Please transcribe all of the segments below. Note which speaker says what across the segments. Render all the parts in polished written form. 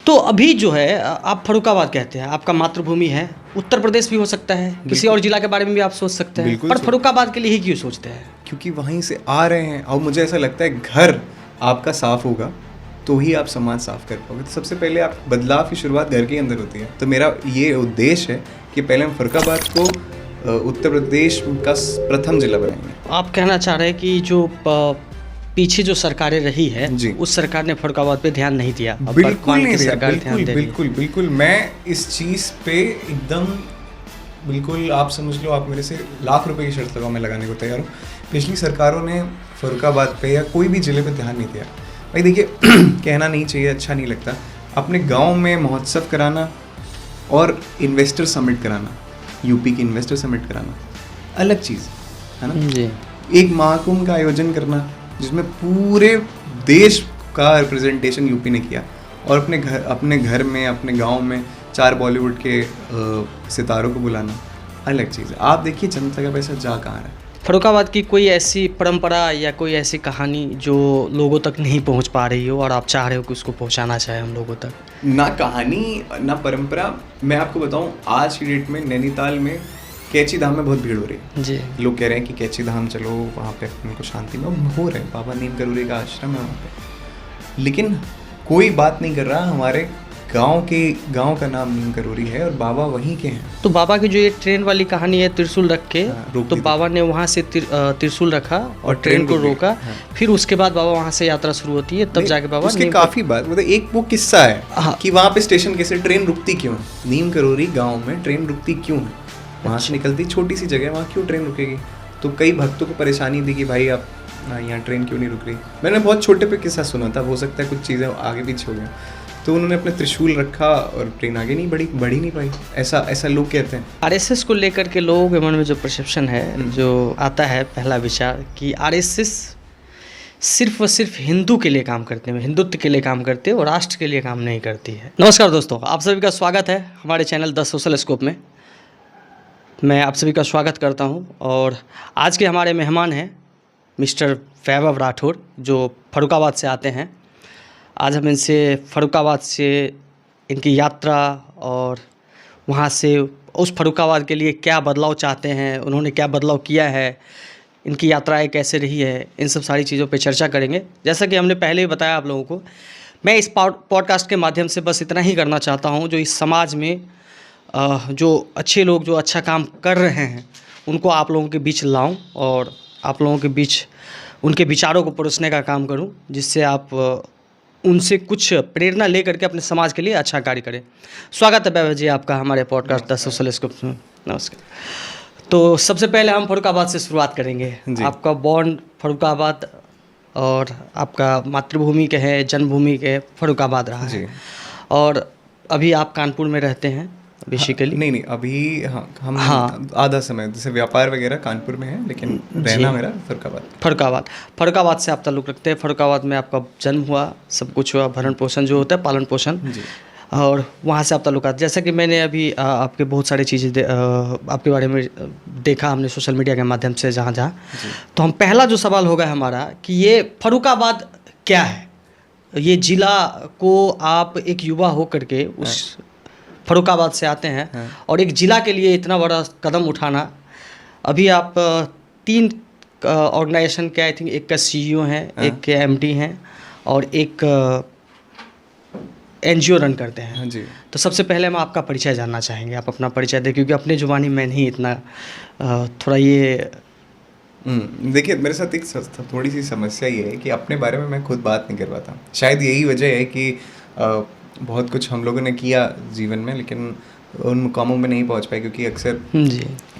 Speaker 1: तो अभी जो है आप फर्रुखाबाद कहते हैं, आपका मातृभूमि है। उत्तर प्रदेश भी हो सकता है, किसी और जिला के बारे में भी आप सोच सकते हैं,
Speaker 2: बिल्कुल
Speaker 1: पर फर्रुखाबाद के लिए ही क्यों सोचते हैं?
Speaker 2: क्योंकि वहीं से आ रहे हैं और मुझे ऐसा लगता है घर आपका साफ होगा तो ही आप समाज साफ कर पाओगे। तो सबसे पहले आप बदलाव की शुरुआत घर के अंदर होती है। तो मेरा ये उद्देश्य है कि पहले हम फर्रुखाबाद को उत्तर प्रदेश का प्रथम जिला बनाएंगे।
Speaker 1: आप कहना चाह रहे हैं कि जो पीछे जो सरकारें रही है
Speaker 2: जी।
Speaker 1: उस सरकार ने फर्रुखाबाद पे ध्यान नहीं दिया। अब
Speaker 2: बिल्कुल
Speaker 1: वर्तमान
Speaker 2: नहीं
Speaker 1: की
Speaker 2: दिया,
Speaker 1: सरकार ध्यान दे रही है।
Speaker 2: बिल्कुल मैं इस चीज़ पे एकदम बिल्कुल, आप समझ लो, आप मेरे से लाख रुपए की शर्त लगाओ, मैं लगाने को तैयार हूँ। पिछली सरकारों ने फर्रुखाबाद पे या कोई भी ज़िले पे ध्यान नहीं दिया। भाई देखिए कहना नहीं चाहिए, अच्छा नहीं लगता। अपने गांव में महोत्सव कराना और इन्वेस्टर समिट कराना, यूपी की इन्वेस्टर समिट कराना अलग चीज़ है ना
Speaker 1: जी।
Speaker 2: एक महाकुंभ का आयोजन करना जिसमें पूरे देश का रिप्रेजेंटेशन यूपी ने किया और अपने घर में, अपने गांव में 4 बॉलीवुड के सितारों को बुलाना अलग चीज़ है। आप देखिए जनता का पैसा जा कहाँ रहा है।
Speaker 1: फर्रुखाबाद की कोई ऐसी परंपरा या कोई ऐसी कहानी जो लोगों तक नहीं पहुंच पा रही हो और आप चाह रहे हो कि उसको पहुंचाना चाहे हम लोगों तक?
Speaker 2: ना कहानी ना परंपरा। मैं आपको बताऊं, आज की डेट में नैनीताल में कैची धाम में बहुत भीड़ हो रही है
Speaker 1: जी।
Speaker 2: लोग कह रहे हैं कि कैची धाम चलो, वहाँ पे अपने को शांति में हो रहे हैं। बाबा नीम करोली का आश्रम है वहाँ पे, लेकिन कोई बात नहीं कर रहा। हमारे गांव का नाम नीम करोली है और बाबा वहीं के हैं।
Speaker 1: तो बाबा की जो ये ट्रेन वाली कहानी है, त्रिशूल रख के,
Speaker 2: रोक
Speaker 1: तो
Speaker 2: दी थी।
Speaker 1: बाबा ने वहाँ से त्रिशूल रखा और ट्रेन को
Speaker 2: रोक दी।
Speaker 1: रोका। फिर उसके बाद बाबा वहाँ से यात्रा शुरू होती है, तब जाके बाबा
Speaker 2: उसके
Speaker 1: नीम
Speaker 2: काफ़ी बात, मतलब एक वो किस्सा है
Speaker 1: हाँ।
Speaker 2: कि वहाँ पे स्टेशन कैसे ट्रेन रुकती क्यों है। नीम करोली गाँव में ट्रेन रुकती क्यों है, वहाँ से निकलती छोटी सी जगह, वहाँ क्यों ट्रेन रुकेगी। तो कई भक्तों को परेशानी थी कि भाई आप यहाँ ट्रेन क्यों नहीं रुक रही। मैंने बहुत छोटे पे किस्सा सुना था, हो सकता है कुछ चीज़ें आगे पीछे हो गई। तो उन्होंने अपने त्रिशूल रखा और ट्रेन आगे नहीं बढ़ ही नहीं पाई। ऐसा लोग कहते हैं।
Speaker 1: आरएसएस को लेकर के लोगों के मन में जो परसेप्शन है, जो आता है पहला विचार कि आरएसएस सिर्फ और सिर्फ हिंदू के लिए काम करते हैं, हिंदुत्व के लिए काम करते हैं और राष्ट्र के लिए काम नहीं करती है। नमस्कार दोस्तों, आप सभी का स्वागत है हमारे चैनल द सोशल स्कोप में। मैं आप सभी का स्वागत करता हूं और आज के हमारे मेहमान हैं मिस्टर वैभव राठौर, जो फर्रुखाबाद से आते हैं। आज हम इनसे फर्रुखाबाद से इनकी यात्रा और वहाँ से उस फर्रुखाबाद के लिए क्या बदलाव चाहते हैं, उन्होंने क्या बदलाव किया है, इनकी यात्राएं कैसे रही है, इन सब सारी चीज़ों पे चर्चा करेंगे। जैसा कि हमने पहले ही बताया आप लोगों को, मैं इस पॉडकास्ट के माध्यम से बस इतना ही करना चाहता हूँ, जो इस समाज में जो अच्छे लोग जो अच्छा काम कर रहे हैं उनको आप लोगों के बीच लाऊं और आप लोगों के बीच उनके विचारों को परोसने का काम करूं, जिससे आप उनसे कुछ प्रेरणा ले करके अपने समाज के लिए अच्छा कार्य करें। स्वागत है वैभव जी आपका हमारे पॉडकास्ट द सोशल स्कोप में। नमस्कार। तो सबसे पहले हम फर्रुखाबाद से शुरुआत करेंगे। आपका बॉर्न फर्रुखाबाद और आपका मातृभूमि के है, जन्मभूमि के फर्रुखाबाद रहा है, और अभी आप कानपुर में रहते हैं बेसिकली।
Speaker 2: नहीं अभी हम आधा समय जैसे व्यापार वगैरह कानपुर में है, लेकिन रहना मेरा
Speaker 1: फर्रुखाबाद से आप ताल्लुक़ रखते हैं। फर्रुखाबाद में आपका जन्म हुआ, सब कुछ हुआ, भरण पोषण जो होता है, पालन पोषण, और वहाँ से आप ताल्लुकात। जैसा कि मैंने अभी आपके बहुत सारी चीज़ें आपके बारे में देखा हमने सोशल मीडिया के माध्यम से जहाँ तो हम पहला जो सवाल होगा हमारा कि ये फर्रुखाबाद क्या है। ये ज़िला को आप एक युवा हो करके उस फर्रुखाबाद से आते हैं और एक ज़िला के लिए इतना बड़ा कदम उठाना। अभी आप 3 ऑर्गेनाइजेशन के, आई थिंक एक का CEO हैं, एक के MD हैं और एक NGO रन करते हैं।
Speaker 2: जी।
Speaker 1: तो सबसे पहले हम आपका परिचय जानना चाहेंगे। आप अपना परिचय दें, क्योंकि अपने ज़ुबानी में नहीं इतना थोड़ा ये
Speaker 2: देखिए, मेरे साथ एक थोड़ी सी समस्या ये है कि अपने बारे में मैं खुद बात नहीं कर पाता। शायद यही वजह है कि बहुत कुछ हम लोगों ने किया जीवन में, लेकिन उन मुकामों में नहीं पहुंच पाए, क्योंकि अक्सर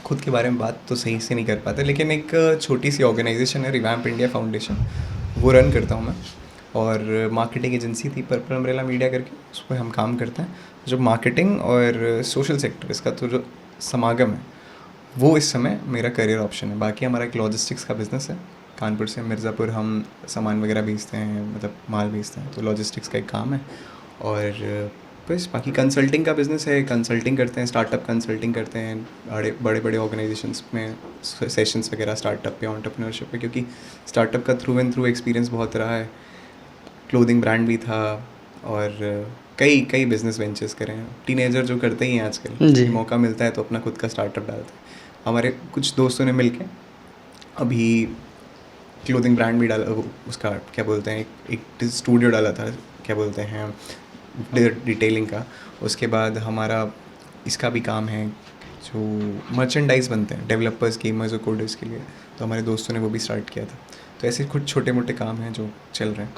Speaker 2: खुद के बारे में बात तो सही से नहीं कर पाते। लेकिन एक छोटी सी ऑर्गेनाइजेशन है, रिवैम्प इंडिया फाउंडेशन, वो रन करता हूं मैं, और मार्केटिंग एजेंसी थी पर्पल अम्ब्रेला मीडिया करके, उस पर हम काम करते हैं। जो मार्केटिंग और सोशल सेक्टर, इसका तो जो समागम है, वो इस समय मेरा करियर ऑप्शन है। बाकी हमारा एक लॉजिस्टिक्स का बिज़नेस है। कानपुर से मिर्ज़ापुर हम सामान वगैरह भेजते हैं, मतलब माल भेजते हैं, तो लॉजिस्टिक्स का एक काम है। और बस बाकी कंसल्टिंग का बिज़नेस है, कंसल्टिंग करते हैं, स्टार्टअप कंसल्टिंग करते हैं बड़े ऑर्गेनाइजेशंस में, सेशंस वगैरह स्टार्टअप पे, एंटरप्रेन्योरशिप पे, क्योंकि स्टार्टअप का थ्रू एंड थ्रू एक्सपीरियंस बहुत रहा है। क्लोथिंग ब्रांड भी था और कई कई बिजनेस वेंचर्स करे हैं। टीनेजर जो करते ही हैं आजकल,
Speaker 1: जी।
Speaker 2: कि मौका मिलता है तो अपना खुद का स्टार्टअप डालते हैं। हमारे कुछ दोस्तों ने मिलके अभी क्लोथिंग ब्रांड भी डाला, उसका क्या बोलते हैं, एक स्टूडियो डाला था, क्या बोलते हैं, डिटेलिंग का। उसके बाद हमारा इसका भी काम है, जो मर्चेंडाइज बनते हैं डेवलपर्स, गेमर्स और कोडर्स के लिए, तो हमारे दोस्तों ने वो भी स्टार्ट किया था। तो ऐसे कुछ छोटे मोटे काम हैं जो चल रहे हैं।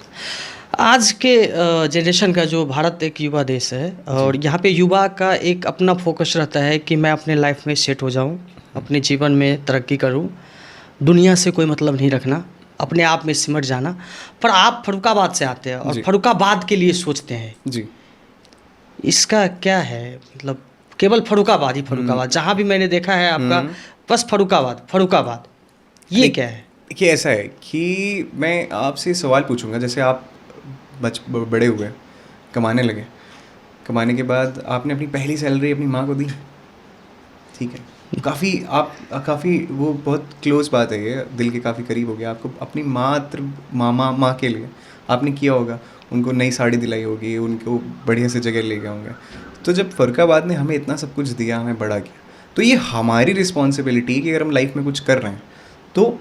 Speaker 1: आज के जनरेशन का जो भारत एक युवा देश है, और यहाँ पे युवा का एक अपना फोकस रहता है कि मैं अपने लाइफ में सेट हो जाऊँ, अपने जीवन में तरक्की करूँ, दुनिया से कोई मतलब नहीं रखना, अपने आप में सिमट जाना। पर आप फर्रुखाबाद से आते हैं और
Speaker 2: जी।
Speaker 1: फर्रुखाबाद के लिए सोचते हैं,
Speaker 2: जी।
Speaker 1: इसका क्या है? मतलब केवल फर्रुखाबाद ही फर्रुखाबाद, जहाँ भी मैंने देखा है आपका बस फर्रुखाबाद फर्रुखाबाद, ये क्या है?
Speaker 2: देखिए ऐसा है कि मैं आपसे सवाल पूछूंगा, जैसे आप बड़े हुए, कमाने लगे, कमाने के बाद आपने अपनी पहली सैलरी अपनी माँ को दी, ठीक है, काफ़ी वो बहुत क्लोज बात है, ये दिल के काफ़ी करीब हो गया। आपको अपनी माँ के लिए आपने किया होगा, उनको नई साड़ी दिलाई होगी, उनको बढ़िया से जगह ले गए होंगे। तो जब फर्रुखाबाद ने हमें इतना सब कुछ दिया, हमें बड़ा किया, तो ये हमारी रिस्पॉन्सिबिलिटी है कि अगर हम लाइफ में कुछ कर रहे हैं तो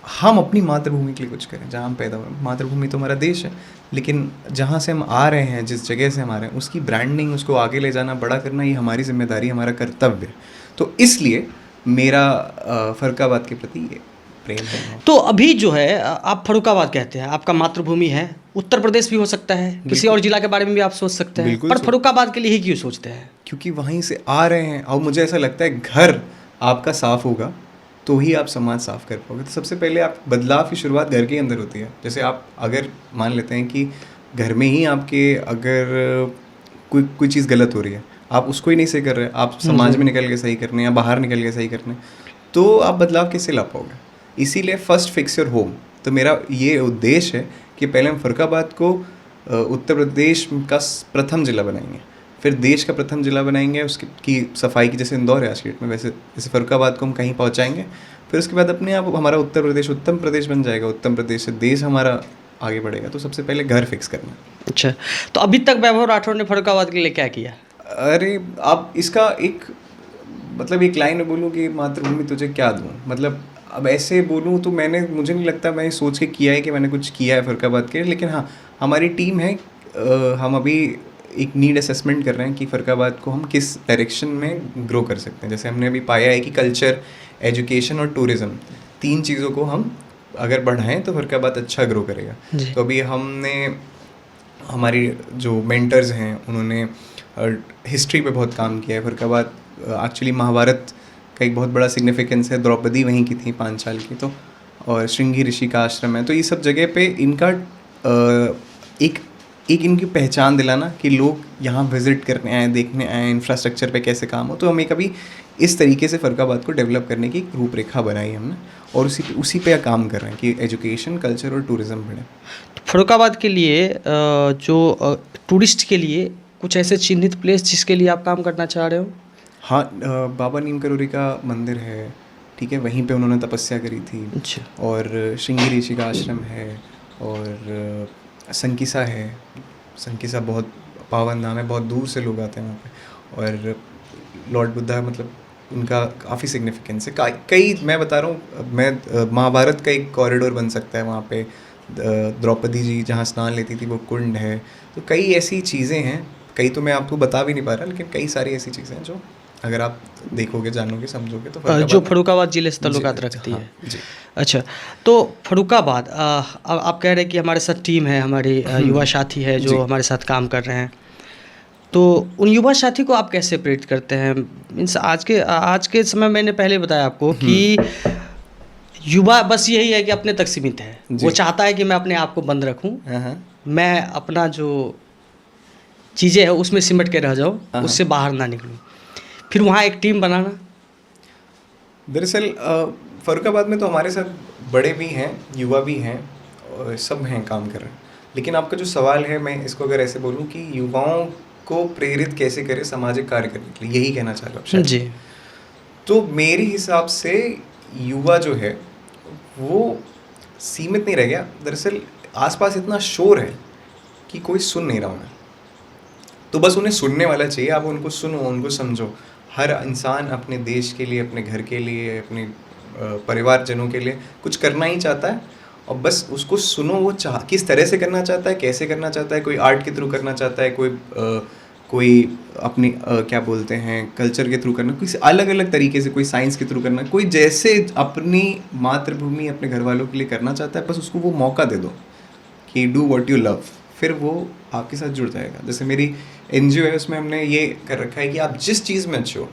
Speaker 2: हम अपनी मातृभूमि के लिए कुछ करें, जहाँ हम पैदा हुए। मातृभूमि तो हमारा देश है, लेकिन जहाँ से हम आ रहे हैं, जिस जगह से हम आ रहे हैं, उसकी ब्रांडिंग, उसको आगे ले जाना, बड़ा करना, ये हमारी जिम्मेदारी, हमारा कर्तव्य है। तो इसलिए मेरा फर्रुखाबाद के प्रति ये प्रेम है।
Speaker 1: तो अभी जो है आप फर्रुखाबाद कहते हैं, आपका मातृभूमि है, उत्तर प्रदेश भी हो सकता है, किसी और जिला के बारे में भी आप सोच सकते हैं, पर फर्रुखाबाद के लिए ही क्यों सोचते हैं?
Speaker 2: क्योंकि वहीं से आ रहे हैं, और मुझे ऐसा लगता है घर आपका साफ होगा तो ही आप समाज साफ कर पाओगे। तो सबसे पहले आप बदलाव की शुरुआत घर के अंदर होती है। जैसे आप अगर मान लेते हैं कि घर में ही आपके अगर कोई चीज़ गलत हो रही है, आप उसको ही नहीं सही कर रहे, आप समाज में निकल के सही करने या बाहर निकल के सही करने, तो आप बदलाव कैसे ला पाओगे? इसीलिए फर्स्ट फिक्स योर होम। तो मेरा ये उद्देश्य है कि पहले हम फर्रुखाबाद को उत्तर प्रदेश का प्रथम जिला बनाएंगे, फिर देश का प्रथम जिला बनाएंगे, उसकी सफाई की, जैसे इंदौर है आज की डेट में, वैसे जैसे फर्रुखाबाद को हम कहीं पहुंचाएंगे, फिर उसके बाद अपने आप हमारा उत्तर प्रदेश उत्तम प्रदेश बन जाएगा, उत्तम प्रदेश से देश हमारा आगे बढ़ेगा। तो सबसे पहले घर फिक्स करना।
Speaker 1: अच्छा, तो अभी तक वैभव राठौर ने फर्रुखाबाद के लिए क्या किया?
Speaker 2: अरे आप इसका एक मतलब एक लाइन में बोलूँ कि मातृभूमि तुझे क्या दूँ, मतलब अब ऐसे बोलूँ तो मुझे नहीं लगता मैं सोच के किया है कि मैंने कुछ किया है फर्रुखाबाद के लिए। लेकिन हाँ, हमारी टीम है, हम अभी एक नीड असेसमेंट कर रहे हैं कि फर्रुखाबाद को हम किस डायरेक्शन में ग्रो कर सकते हैं। जैसे हमने अभी पाया है कि कल्चर, एजुकेशन और टूरिज़्म, 3 चीज़ों को हम अगर बढ़ाएं तो फर्रुखाबाद अच्छा ग्रो करेगा। तो अभी हमने, हमारी जो मेंटर्स हैं उन्होंने हिस्ट्री पे बहुत काम किया है। फर्रुखाबाद एक्चुअली महाभारत का एक बहुत बड़ा सिग्निफिकेंस है, द्रौपदी वहीं की थी 5 साल की, तो और श्रृंगी ऋषि का आश्रम है। तो ये सब जगह पे इनका एक इनकी पहचान दिलाना कि लोग यहाँ विज़िट करने आए, देखने आए, इंफ्रास्ट्रक्चर पे कैसे काम हो। तो हमें कभी इस तरीके से फर्रुखाबाद को डेवलप करने की रूपरेखा बनाई हमने, और उसी पे काम कर रहे हैं कि एजुकेशन, कल्चर और टूरिज़्म बढ़े।
Speaker 1: फर्रुखाबाद के लिए जो टूरिस्ट के लिए कुछ ऐसे चिन्हित प्लेस जिसके लिए आप काम करना चाह रहे हो?
Speaker 2: हाँ, बाबा नीम करोली का मंदिर है, ठीक है, वहीं पे उन्होंने तपस्या करी थी।
Speaker 1: अच्छा।
Speaker 2: और श्रृंगी ऋषि का आश्रम है, और संकिसा है। संकिसा बहुत पावन नाम है, बहुत दूर से लोग आते हैं वहाँ पे। और लॉर्ड बुद्धा, मतलब उनका काफ़ी सिग्निफिकेंस है। कई मैं बता रहा हूँ, मैं महाभारत का एक कॉरिडोर बन सकता है वहाँ पे। द्रौपदी जी जहाँ स्नान लेती थी वो कुंड है। तो कई ऐसी चीज़ें हैं, कई तो मैं आपको बता भी नहीं पा रहा, लेकिन कई सारी ऐसी चीज़ें हैं जो अगर आप देखोगे, जानोगे, समझोगे तो
Speaker 1: जो फर्रुखाबाद जिले से ताल्लुकात रखती है।
Speaker 2: जी।
Speaker 1: अच्छा, तो फर्रुखाबाद, अब आप कह रहे हैं कि हमारे साथ टीम है, हमारे युवा साथी है जो हमारे साथ काम कर रहे हैं, तो उन युवा साथी को आप कैसे प्रेरित करते हैं? मीन्स आज के समय, मैंने पहले बताया आपको कि युवा बस यही है कि अपने तक सीमित है। वो चाहता है कि मैं अपने आप को बंद रखूं, मैं अपना जो चीज़ें है उसमें सिमट के रह जाऊं, उससे बाहर ना निकलूं, फिर वहाँ एक टीम बनाना।
Speaker 2: दरअसल फर्रुखाबाद में तो हमारे साथ बड़े भी हैं, युवा भी हैं, और सब हैं काम कर रहे हैं। लेकिन आपका जो सवाल है, मैं इसको अगर ऐसे बोलूं कि युवाओं को प्रेरित कैसे करें सामाजिक कार्य करने के लिए, यही कहना चाह रहा हूँ
Speaker 1: जी।
Speaker 2: तो मेरे हिसाब से युवा जो है वो सीमित नहीं रह गया। दरअसल आसपास इतना शोर है कि कोई सुन नहीं रहा उन्हें। तो बस उन्हें सुनने वाला चाहिए, आप उनको सुनो, उनको समझो। हर इंसान अपने देश के लिए, अपने घर के लिए, अपने परिवारजनों के लिए कुछ करना ही चाहता है, और बस उसको सुनो, वो किस तरह से करना चाहता है, कैसे करना चाहता है। कोई आर्ट के थ्रू करना चाहता है, कोई अपनी क्या बोलते हैं कल्चर के थ्रू करना, किसी अलग अलग तरीके से, कोई साइंस के थ्रू करना, कोई जैसे अपनी मातृभूमि अपने घर वालों के लिए करना चाहता है, बस उसको वो मौका दे दो कि डू व्हाट यू लव, फिर वो आपके साथ जुड़ जाएगा। जैसे मेरी NGO है, उसमें हमने ये कर रखा है कि आप जिस चीज़ में अच्छे हो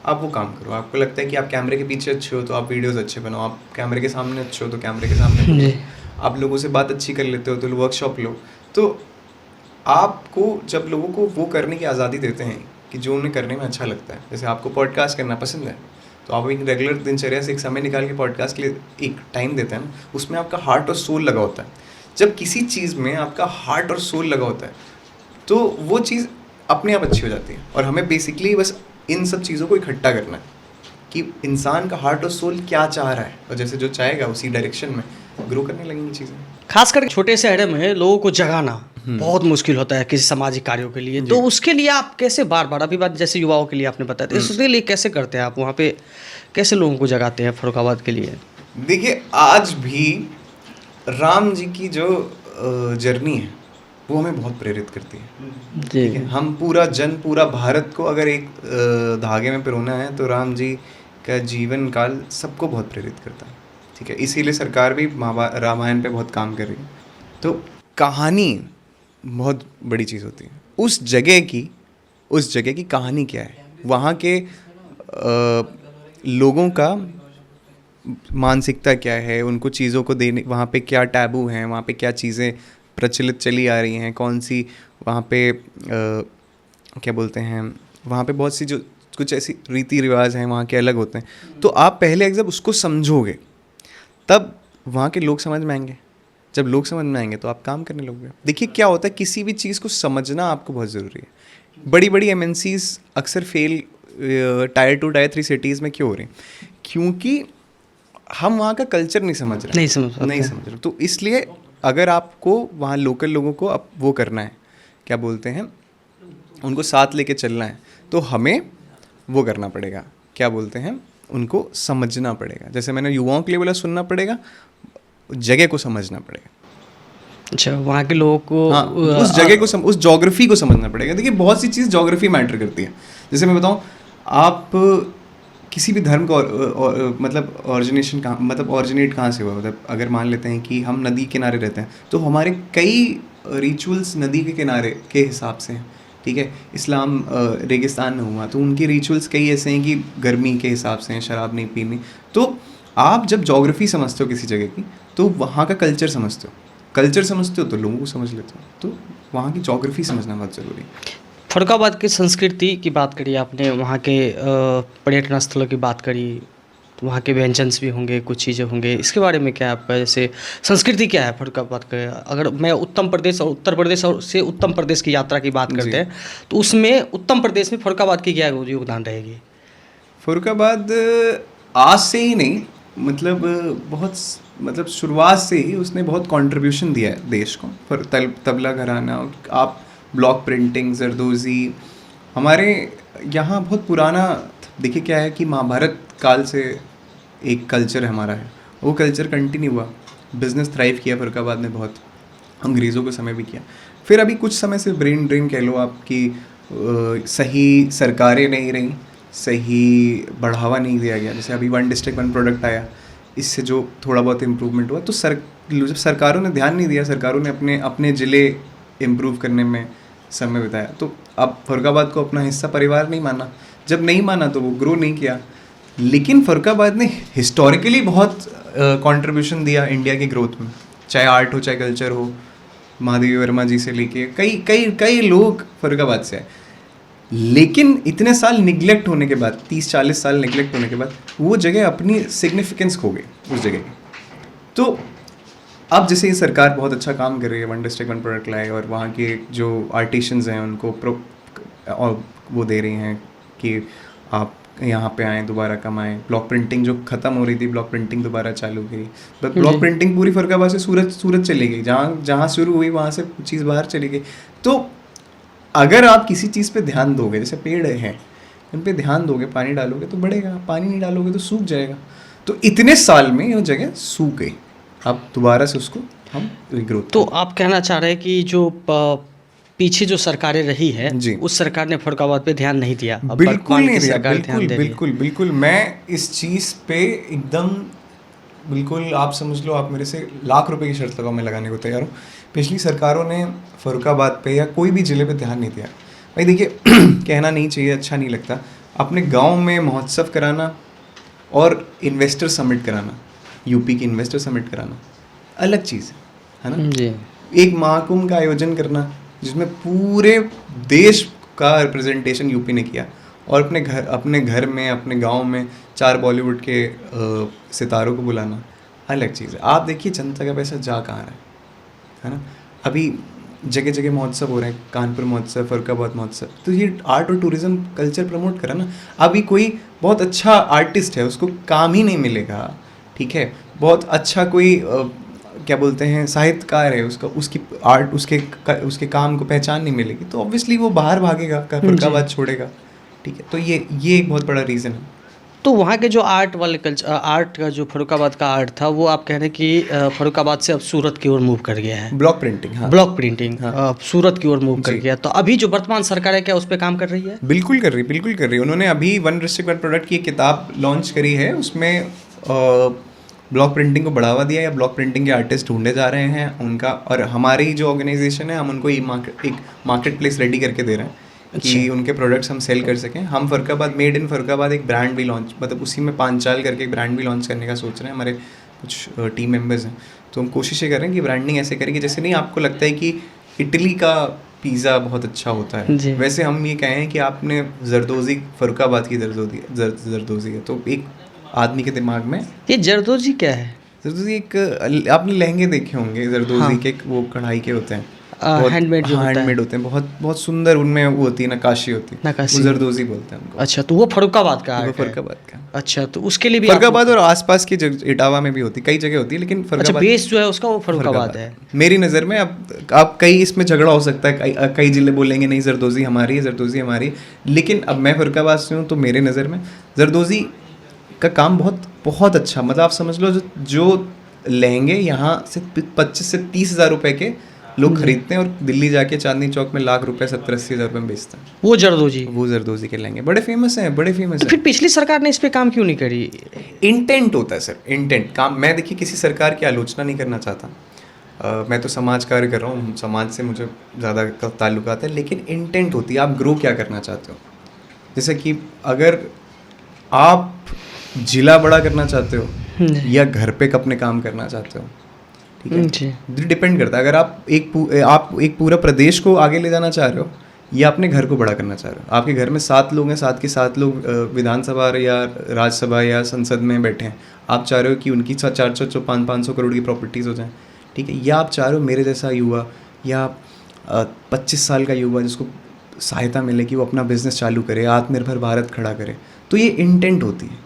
Speaker 2: आप वो काम करो। आपको लगता है कि आप कैमरे के पीछे अच्छे हो तो आप वीडियोस अच्छे बनाओ, आप कैमरे के सामने अच्छे हो तो कैमरे के सामने
Speaker 1: जी।
Speaker 2: करो, आप लोगों से बात अच्छी कर लेते हो तो वर्कशॉप लो। तो आपको जब लोगों को वो करने की आज़ादी देते हैं कि जो उन्हें करने में अच्छा लगता है, जैसे आपको पॉडकास्ट करना पसंद है तो आप एक रेगुलर दिनचर्या से एक समय निकाल के पॉडकास्ट के लिए एक टाइम देते हैं ना, उसमें आपका हार्ट और सोल लगा होता है। जब किसी चीज़ में आपका हार्ट और सोल लगा होता है तो वो चीज़ अपने आप अच्छी हो जाती है। और हमें बेसिकली बस इन सब चीज़ों को इकट्ठा करना है कि इंसान का हार्ट और सोल क्या चाह रहा है, और जैसे जो चाहेगा उसी डायरेक्शन में ग्रो करने लगेंगी चीज़ें।
Speaker 1: खासकर छोटे शहर में लोगों को जगाना बहुत मुश्किल होता है किसी सामाजिक कार्यों के लिए, तो उसके लिए आप कैसे बार बार, अभी बात जैसे युवाओं के लिए आपने बताया था, उसके लिए कैसे करते हैं आप, वहाँ पे कैसे लोगों को जगाते हैं फर्रुखाबाद के लिए?
Speaker 2: देखिए, आज भी राम जी की जो जर्नी है वो हमें बहुत प्रेरित करती है।
Speaker 1: जी।
Speaker 2: ठीक है, हम पूरा भारत को अगर एक धागे में पिरोना है तो राम जी का जीवन काल सबको बहुत प्रेरित करता है। ठीक है, इसीलिए सरकार भी रामायण पे बहुत काम कर रही है। तो कहानी बहुत बड़ी चीज़ होती है। उस जगह की कहानी क्या है, वहाँ के लोगों का मानसिकता क्या है, उनको चीज़ों को देने, वहाँ पे क्या टैबू हैं, वहाँ पे क्या चीज़ें प्रचलित चली आ रही हैं, कौन सी वहाँ पे क्या बोलते हैं, वहाँ पे बहुत सी जो कुछ ऐसी रीति रिवाज हैं वहाँ के अलग होते हैं। तो आप पहले जब उसको समझोगे तब वहाँ के लोग समझ में आएंगे, जब लोग समझ में आएंगे तो आप काम करने लगोगे। देखिए क्या होता है, किसी भी चीज़ को समझना आपको बहुत ज़रूरी है। बड़ी बड़ी MNCs अक्सर फेल Tier 2 Tier 3 सिटीज़ में क्यों हो रही, क्योंकि हम वहाँ का कल्चर नहीं समझ रहे, नहीं समझ रहे। तो इसलिए अगर आपको वहाँ लोकल लोगों को अब वो करना है, क्या बोलते हैं, उनको साथ लेके चलना है, तो हमें वो करना पड़ेगा, क्या बोलते हैं, उनको समझना पड़ेगा। जैसे मैंने युवाओं के लिए बोला, सुनना पड़ेगा, जगह को समझना पड़ेगा।
Speaker 1: अच्छा, वहाँ के लोगों को,
Speaker 2: हाँ, उस जगह को उस जोग्राफी को समझना पड़ेगा। देखिए बहुत सी चीज़ जोग्राफी मैटर करती है। जैसे मैं बताऊँ, आप किसी भी धर्म का मतलब ऑरिजिनेट कहाँ से हुआ, मतलब अगर मान लेते हैं कि हम नदी किनारे रहते हैं तो हमारे कई रिचुअल्स नदी के किनारे के हिसाब से हैं। ठीक है, इस्लाम रेगिस्तान में हुआ तो उनके रिचुअल्स कई ऐसे हैं कि गर्मी के हिसाब से हैं, शराब नहीं पीनी। तो आप जब जोग्राफी समझते हो किसी जगह की तो वहाँ का कल्चर समझते हो तो लोगों को समझ लेते हो। तो वहाँ की जोग्राफी समझना बहुत ज़रूरी है।
Speaker 1: फर्रुखाबाद की संस्कृति की बात करी आपने, वहाँ के पर्यटन स्थलों की बात करी, तो वहाँ के व्यंजन्स भी होंगे, कुछ चीज़ें होंगे, इसके बारे में क्या आपका, जैसे संस्कृति क्या है फर्रुखाबाद का? अगर मैं उत्तम प्रदेश और उत्तर प्रदेश और से उत्तम प्रदेश की यात्रा की बात करते हैं तो उसमें उत्तम प्रदेश में फर्रुखाबाद की क्या योगदान रहेगी?
Speaker 2: फर्रुखाबाद आज से ही नहीं, मतलब शुरुआत से ही उसने बहुत कंट्रीब्यूशन दिया है देश को। तबला घराना, आप ब्लॉक प्रिंटिंग, जरदोज़ी, हमारे यहाँ बहुत पुराना। देखिए क्या है कि महाभारत काल से एक कल्चर हमारा है, वो कल्चर कंटिन्यू हुआ, बिजनेस थ्राइव किया फर्रुखाबाद ने बहुत, अंग्रेज़ों को समय भी किया। फिर अभी कुछ समय से ब्रेन ड्रेन कह लो आपकी, सही सरकारें नहीं रहीं, सही बढ़ावा नहीं दिया गया। जैसे अभी 1 डिस्ट्रिक्ट 1 प्रोडक्ट आया, इससे जो थोड़ा बहुत इम्प्रूवमेंट हुआ, तो जब सरकारों ने ध्यान नहीं दिया, सरकारों ने अपने ज़िले इम्प्रूव करने में समय बिताया, तो अब फर्रुखाबाद को अपना हिस्सा परिवार नहीं माना। जब नहीं माना तो वो ग्रो नहीं किया। लेकिन फर्रुखाबाद ने हिस्टोरिकली बहुत कंट्रीब्यूशन दिया इंडिया की ग्रोथ में, चाहे आर्ट हो, चाहे कल्चर हो। महादेवी वर्मा जी से लेके कई लोग फर्रुखाबाद से आए। लेकिन इतने साल निगलेक्ट होने के बाद, 30-40 साल निगलेक्ट होने के बाद, वो जगह अपनी सिग्निफिकेंस खो गई उस जगह की। तो अब जैसे ये सरकार बहुत अच्छा काम कर रही है, 1 डिस्ट्रिक्ट 1 प्रोडक्ट लाए, और वहाँ के जो आर्टिशंस हैं उनको और वो दे रही हैं कि आप यहाँ पे आएँ, दोबारा कमाएं। ब्लॉक प्रिंटिंग जो ख़त्म हो रही थी, ब्लॉक प्रिंटिंग दोबारा चालू की। बट ब्लॉक प्रिंटिंग पूरी फर्रुखाबाद से सूरत चली गई, जहाँ शुरू हुई वहाँ से चीज़ बाहर चली गई। तो अगर आप किसी चीज़ पे ध्यान दोगे, जैसे पेड़ हैं, उन पे ध्यान दोगे, पानी डालोगे तो बढ़ेगा, पानी नहीं डालोगे तो सूख जाएगा। तो इतने साल में ये जगह सूख गई, अब दोबारा से उसको हम रिग्रोथ।
Speaker 1: तो आप कहना चाह रहे हैं कि जो पीछे जो सरकारें रही है
Speaker 2: जी।
Speaker 1: उस सरकार ने फर्रुखाबाद पे ध्यान नहीं दिया, अब
Speaker 2: बिल्कुल
Speaker 1: वर्तमान
Speaker 2: नहीं
Speaker 1: की
Speaker 2: दिया,
Speaker 1: सरकार ध्यान
Speaker 2: बिल्कुल
Speaker 1: दे रही है।
Speaker 2: बिल्कुल बिल्कुल। मैं इस चीज़ पे एकदम बिल्कुल, आप समझ लो, आप मेरे से लाख रुपए की शर्त लगाओ, मैं लगाने को तैयार हूँ। पिछली सरकारों ने फर्रुखाबाद पे या कोई भी ज़िले पे ध्यान नहीं दिया। भाई देखिए कहना नहीं चाहिए, अच्छा नहीं लगता, अपने गांव में महोत्सव कराना और इन्वेस्टर समिट कराना, यूपी की इन्वेस्टर समिट कराना अलग चीज़ है ना।
Speaker 1: जी।
Speaker 2: एक महाकुंभ का आयोजन करना जिसमें पूरे देश का रिप्रेजेंटेशन यूपी ने किया, और अपने घर में, अपने गांव में 4 बॉलीवुड के सितारों को बुलाना अलग चीज़ है। आप देखिए जनता का पैसा जा कहाँ रहा है ना। अभी जगह जगह महोत्सव हो रहे हैं, कानपुर महोत्सव, फर्रुखाबाद महोत्सव, तो ये आर्ट और टूरिज्म कल्चर प्रमोट करा ना। अभी कोई बहुत अच्छा आर्टिस्ट है, उसको काम ही नहीं मिलेगा, ठीक है, बहुत अच्छा कोई क्या बोलते हैं साहित्यकार है, उसकी आर्ट, उसके काम को पहचान नहीं मिलेगी, तो ऑब्वियसली वो बाहर भागेगा, फर्रुखाबाद छोड़ेगा, ठीक है। तो ये एक बहुत बड़ा रीज़न है।
Speaker 1: तो वहाँ के जो आर्ट वाले कल्चर, आर्ट का जो फर्रुखाबाद का आर्ट था, वो आप कह रहे हैं कि फर्रुखाबाद से अब सूरत की ओर मूव कर गया है।
Speaker 2: ब्लॉक प्रिंटिंग, हाँ,
Speaker 1: ब्लॉक प्रिंटिंग सूरत की ओर मूव कर
Speaker 2: जी।
Speaker 1: गया। तो अभी जो वर्तमान सरकार है, क्या उस पर काम कर रही है?
Speaker 2: बिल्कुल कर रही, बिल्कुल कर रही। उन्होंने अभी वन डिस्ट्रिक्ट वन प्रोडक्ट की एक किताब लॉन्च करी है, उसमें ब्लॉक प्रिंटिंग को बढ़ावा दिया, या ब्लॉक प्रिंटिंग के आर्टिस्ट ढूंढे जा रहे हैं उनका, और हमारी जो ऑर्गेनाइजेशन है, हम उनको एक मार्केट प्लेस रेडी करके दे रहे हैं कि उनके प्रोडक्ट्स हम सेल कर सकें। हम फर्रुखाबाद, मेड इन फर्रुखाबाद एक ब्रांड भी लॉन्च, मतलब उसी में पांचाल करके एक ब्रांड भी लॉन्च करने का सोच रहे हैं। हमारे कुछ टीम मेंबर्स हैं, तो हम कोशिश ये कर रहे हैं कि ब्रांडिंग ऐसे करें कि जैसे नहीं आपको लगता है कि इटली का पिज़्ज़ा बहुत अच्छा होता है, वैसे हम ये कहें कि आपने जरदोज़ी, फर्रुखाबाद की जरदोज़ी है, तो एक आदमी के दिमाग में।
Speaker 1: ये जरदोजी क्या है?
Speaker 2: जरदोज़ी एक, आपने लहंगे देखे होंगे जरदोज़ी के, वो कढ़ाई के होते हैं,
Speaker 1: हैंडमेड जो होता है।
Speaker 2: हैंडमेड होते हैं, बहुत बहुत सुंदर, उनमें वो होती है नक्काशी होती है,
Speaker 1: नक्काशी।
Speaker 2: वो जरदोज़ी बोलते हैं उनको।
Speaker 1: अच्छा, तो वो फर्रुखाबाद का
Speaker 2: वो
Speaker 1: आर्ट है।
Speaker 2: फर्रुखाबाद का।
Speaker 1: अच्छा, तो उसके लिए भी
Speaker 2: फर्रुखाबाद और आसपास की इटावा में भी होती, कई जगह होती है, लेकिन
Speaker 1: अच्छा,
Speaker 2: फर्रुखाबाद
Speaker 1: बेस जो है उसका वो फर्रुखाबाद है।
Speaker 2: मेरी नज़र में। अब आप कई इसमें झगड़ा हो सकता है, कई जिले बोलेंगे नहीं जरदोज़ी हमारी है, जरदोज़ी हमारी है, लेकिन अब मैं फर्रुखाबाद से हूँ, तो मेरे नज़र में जरदोज़ी का काम बहुत बहुत अच्छा, मतलब आप समझ लो, जो लहंगे यहाँ से 25 से 30 हज़ार रुपये के लोग खरीदते हैं, और दिल्ली जाके चांदनी चौक में लाख रुपए, 70-80 हज़ार रुपये में बेचते हैं।
Speaker 1: वो जरदोजी,
Speaker 2: वो जरदोज़ी के लहंगे बड़े फेमस हैं, बड़े फेमस
Speaker 1: तो
Speaker 2: हैं।
Speaker 1: फिर पिछली सरकार ने इस पे काम क्यों नहीं करी?
Speaker 2: इंटेंट होता है सर, इंटेंट काम। मैं देखिए किसी सरकार की आलोचना नहीं करना चाहता, मैं तो समाज कार्य कर रहा हूँ, समाज से मुझे ज़्यादा ताल्लुकात है, लेकिन इंटेंट होती है, आप ग्रो क्या करना चाहते हो। जैसे कि अगर आप जिला बड़ा करना चाहते हो या घर पे अपने काम करना चाहते हो, ठीक है, डिपेंड करता है। अगर आप एक पूरा प्रदेश को आगे ले जाना चाह रहे हो, या अपने घर को बड़ा करना चाह रहे हो, आपके घर में 7 लोग हैं, 7 के 7 लोग विधानसभा या राज्यसभा या संसद में बैठे हैं, आप चाह रहे हो कि उनकी 400-500 करोड़ की प्रॉपर्टीज़ हो जाएं, ठीक है, या आप चाह रहे हो मेरे जैसा युवा या 25 साल का युवा जिसको सहायता मिले कि वो अपना बिजनेस चालू करे, आत्मनिर्भर भारत खड़ा करे, तो ये इंटेंट होती है,